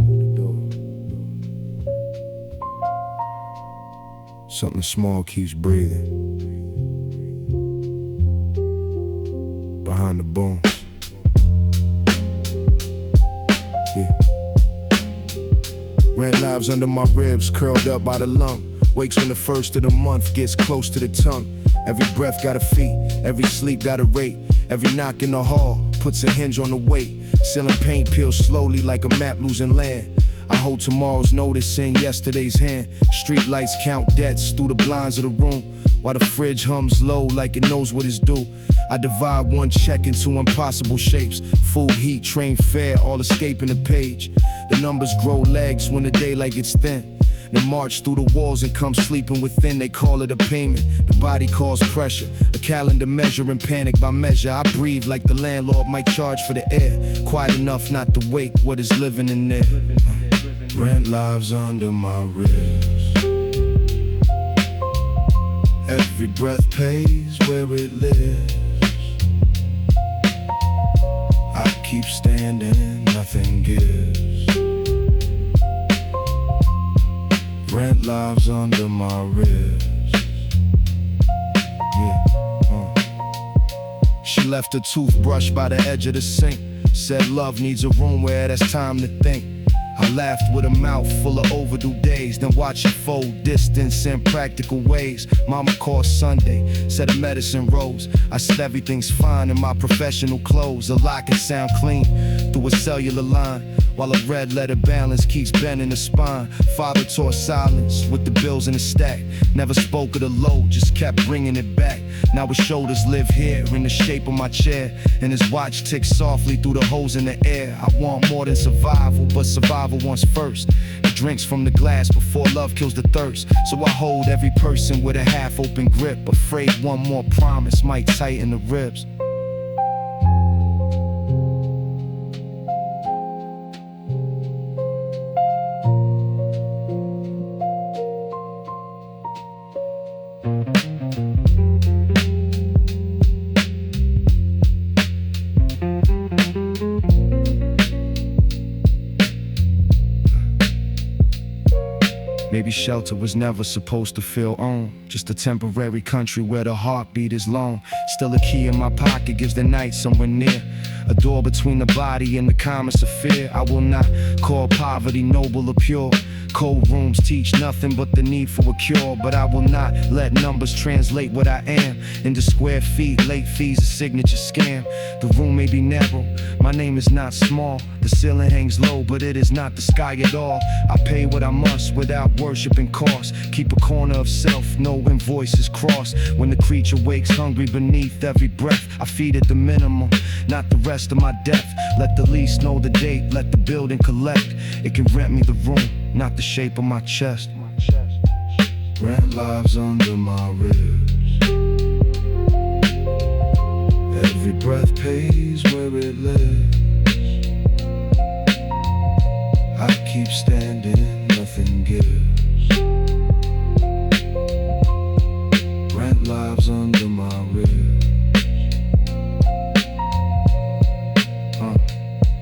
Something small keeps breathing behind the bones. Yeah. Red lives under my ribs, curled up by the lung. Wakes when the first of the month gets close to the tongue. Every breath got a fee, every sleep got a rate. Every knock in the hall puts a hinge on the weight. Ceiling paint peels slowly like a map losing land. I hold tomorrow's notice in yesterday's hand. Street lights count debts through the blinds of the room, while the fridge hums low like it knows what it's due. I divide one check into impossible shapes. Food, heat, train fare, all escaping the page. The numbers grow legs when the daylight gets thin. They march through the walls and come sleeping within. They call it a payment. The body calls pressure. A calendar measuring panic by measure. I breathe like the landlord might charge for the air. Quiet enough not to wake what is living in there. Rent lives under my ribs. Every breath pays where it lives. I keep standing, nothing gives. Rent lives under my ribs. Yeah. She left her toothbrush by the edge of the sink. Said love needs a room where there's time to think. I laughed with a mouth full of overdue days, then watched it fold distance in practical ways. Mama called Sunday, said a medicine rose. I said everything's fine in my professional clothes. A lot can sound clean through a cellular line, while a red letter balance keeps bending the spine. Father taught silence with the bills in the stack. Never spoke of the load, just kept bringing it back. Now his shoulders live here in the shape of my chair, and his watch ticks softly through the holes in the air. I want more than survival, but survival wants first. The drinks from the glass before love kills the thirst. So I hold every person with a half-open grip, afraid one more promise might tighten the ribs. Maybe shelter was never supposed to feel owned. Just a temporary country where the heartbeat is lone. Still a key in my pocket gives the night somewhere near. A door between the body and the commerce of fear. I will not call poverty noble or pure. Cold rooms teach nothing but the need for a cure. But I will not let numbers translate what I am into square feet. Late fees, a signature scam. The room may be narrow, my name is not small. The ceiling hangs low, but it is not the sky at all. I pay what I must without worshiping cost. Keep a corner of self, no invoices crossed. When the creature wakes hungry beneath every breath, I feed it the minimum, not the rest of my death. Let the lease know the date, let the building collect. It can rent me the room, not the shape of my chest. Rent lives under my ribs. Every breath pays where it lives. I keep standing, nothing gives. Rent lives under my ribs.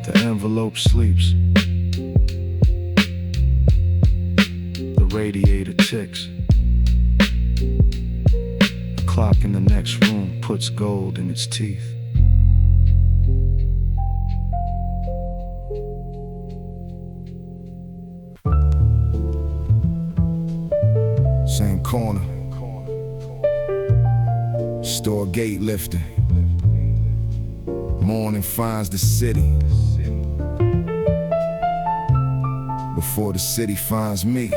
The envelope sleeps. The radiator ticks. The clock in the next room puts gold in its teeth. Same corner. Store gate lifting. Morning finds the city before the city finds me.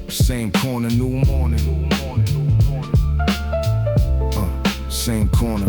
Same corner, new morning. Same corner.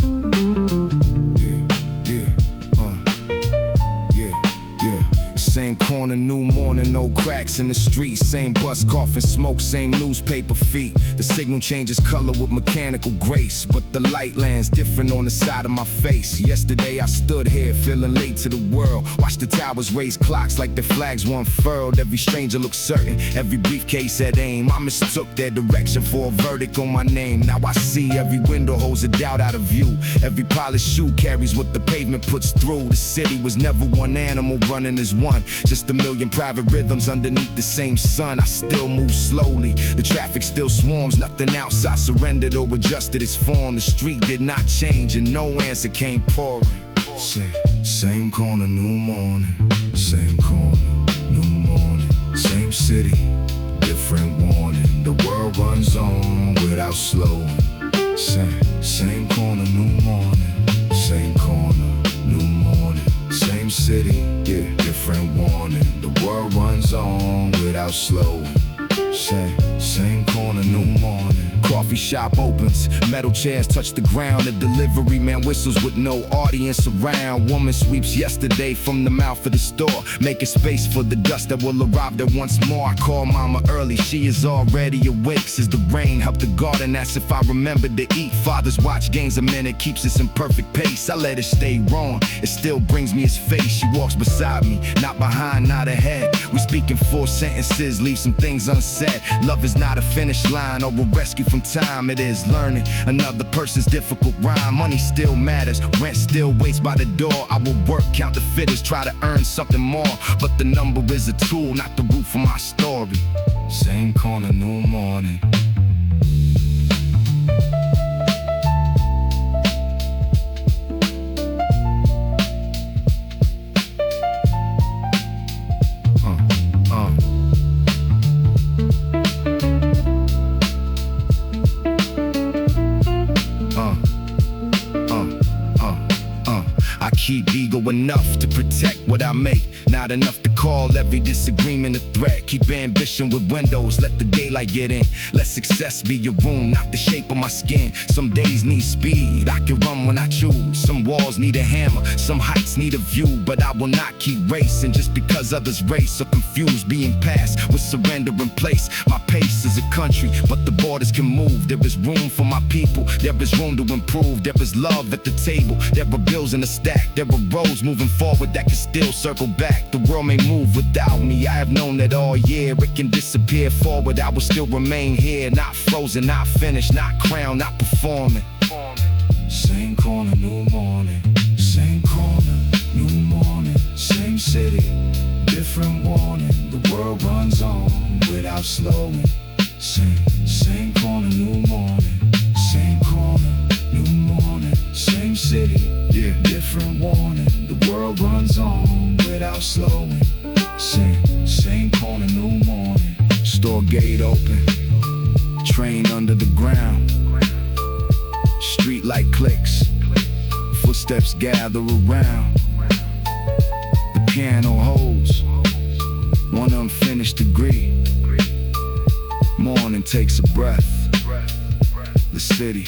Same corner, new morning, no cracks in the street. Same bus coughing smoke, same newspaper feet. The signal changes color with mechanical grace, but the light lands different on the side of my face. Yesterday I stood here feeling late to the world. Watched the towers raise clocks like their flags were unfurled. Every stranger looked certain, every briefcase had aim. I mistook their direction for a verdict on my name. Now I see every window holds a doubt out of view. Every polished shoe carries what the pavement puts through. The city was never one animal running as one, just a million private rhythms underneath the same sun. I still move slowly, the traffic still swarms. Nothing outside surrendered or adjusted its form. The street did not change and no answer came pouring. Same corner, new morning. Same corner, new morning. Same city, different warning. The world runs on without slowing. Same corner, new morning. Same corner, new morning. Same city, yeah, different warning. The world runs on without slowing. Same corner, new morning. Coffee shop opens, metal chairs touch the ground. The delivery man whistles with no audience around. Woman sweeps yesterday from the mouth of the store, making space for the dust that will arrive there once more. I call mama early, she is already awake. Says the rain helped the garden, as if I remembered to eat. Father's watch gains a minute, keeps us in perfect pace. I let it stay wrong, it still brings me his face. She walks beside me, not behind, not ahead. We speak in full sentences, leave some things unsaid. Love is not a finish line or a rescue from time. It is learning another person's difficult rhyme. Money still matters, rent still waits by the door. I will work, count the fitters, try to earn something more, but the number is a tool, not the root for my story. Same corner, new morning. I keep ego enough to protect what I make, not enough to call every disagreement a threat. Keep ambition with windows, let the daylight get in. Let success be your room, not the shape of my skin. Some days need speed, I can run when I choose. Some walls need a hammer, some heights need a view. But I will not keep racing just because others race or confused. Being passed with surrender in place. My pace is a country, but the borders can move. There is room for my people, there is room to improve. There is love at the table, there are bills in the stack. There are roads moving forward that can still circle back. The world may move move without me. I have known that all year. It can disappear forward, I will still remain here. Not frozen, not finished, not crowned, not performing. Same corner, new morning. Same corner, new morning. Same city, different warning. The world runs on without slowing. Same corner, new morning. Same corner, new morning. Same city, yeah, different warning. The world runs on without slowing. Same corner, new morning. Store gate open, train under the ground. Street light clicks, footsteps gather around. The piano holds one unfinished degree. Morning takes a breath. The city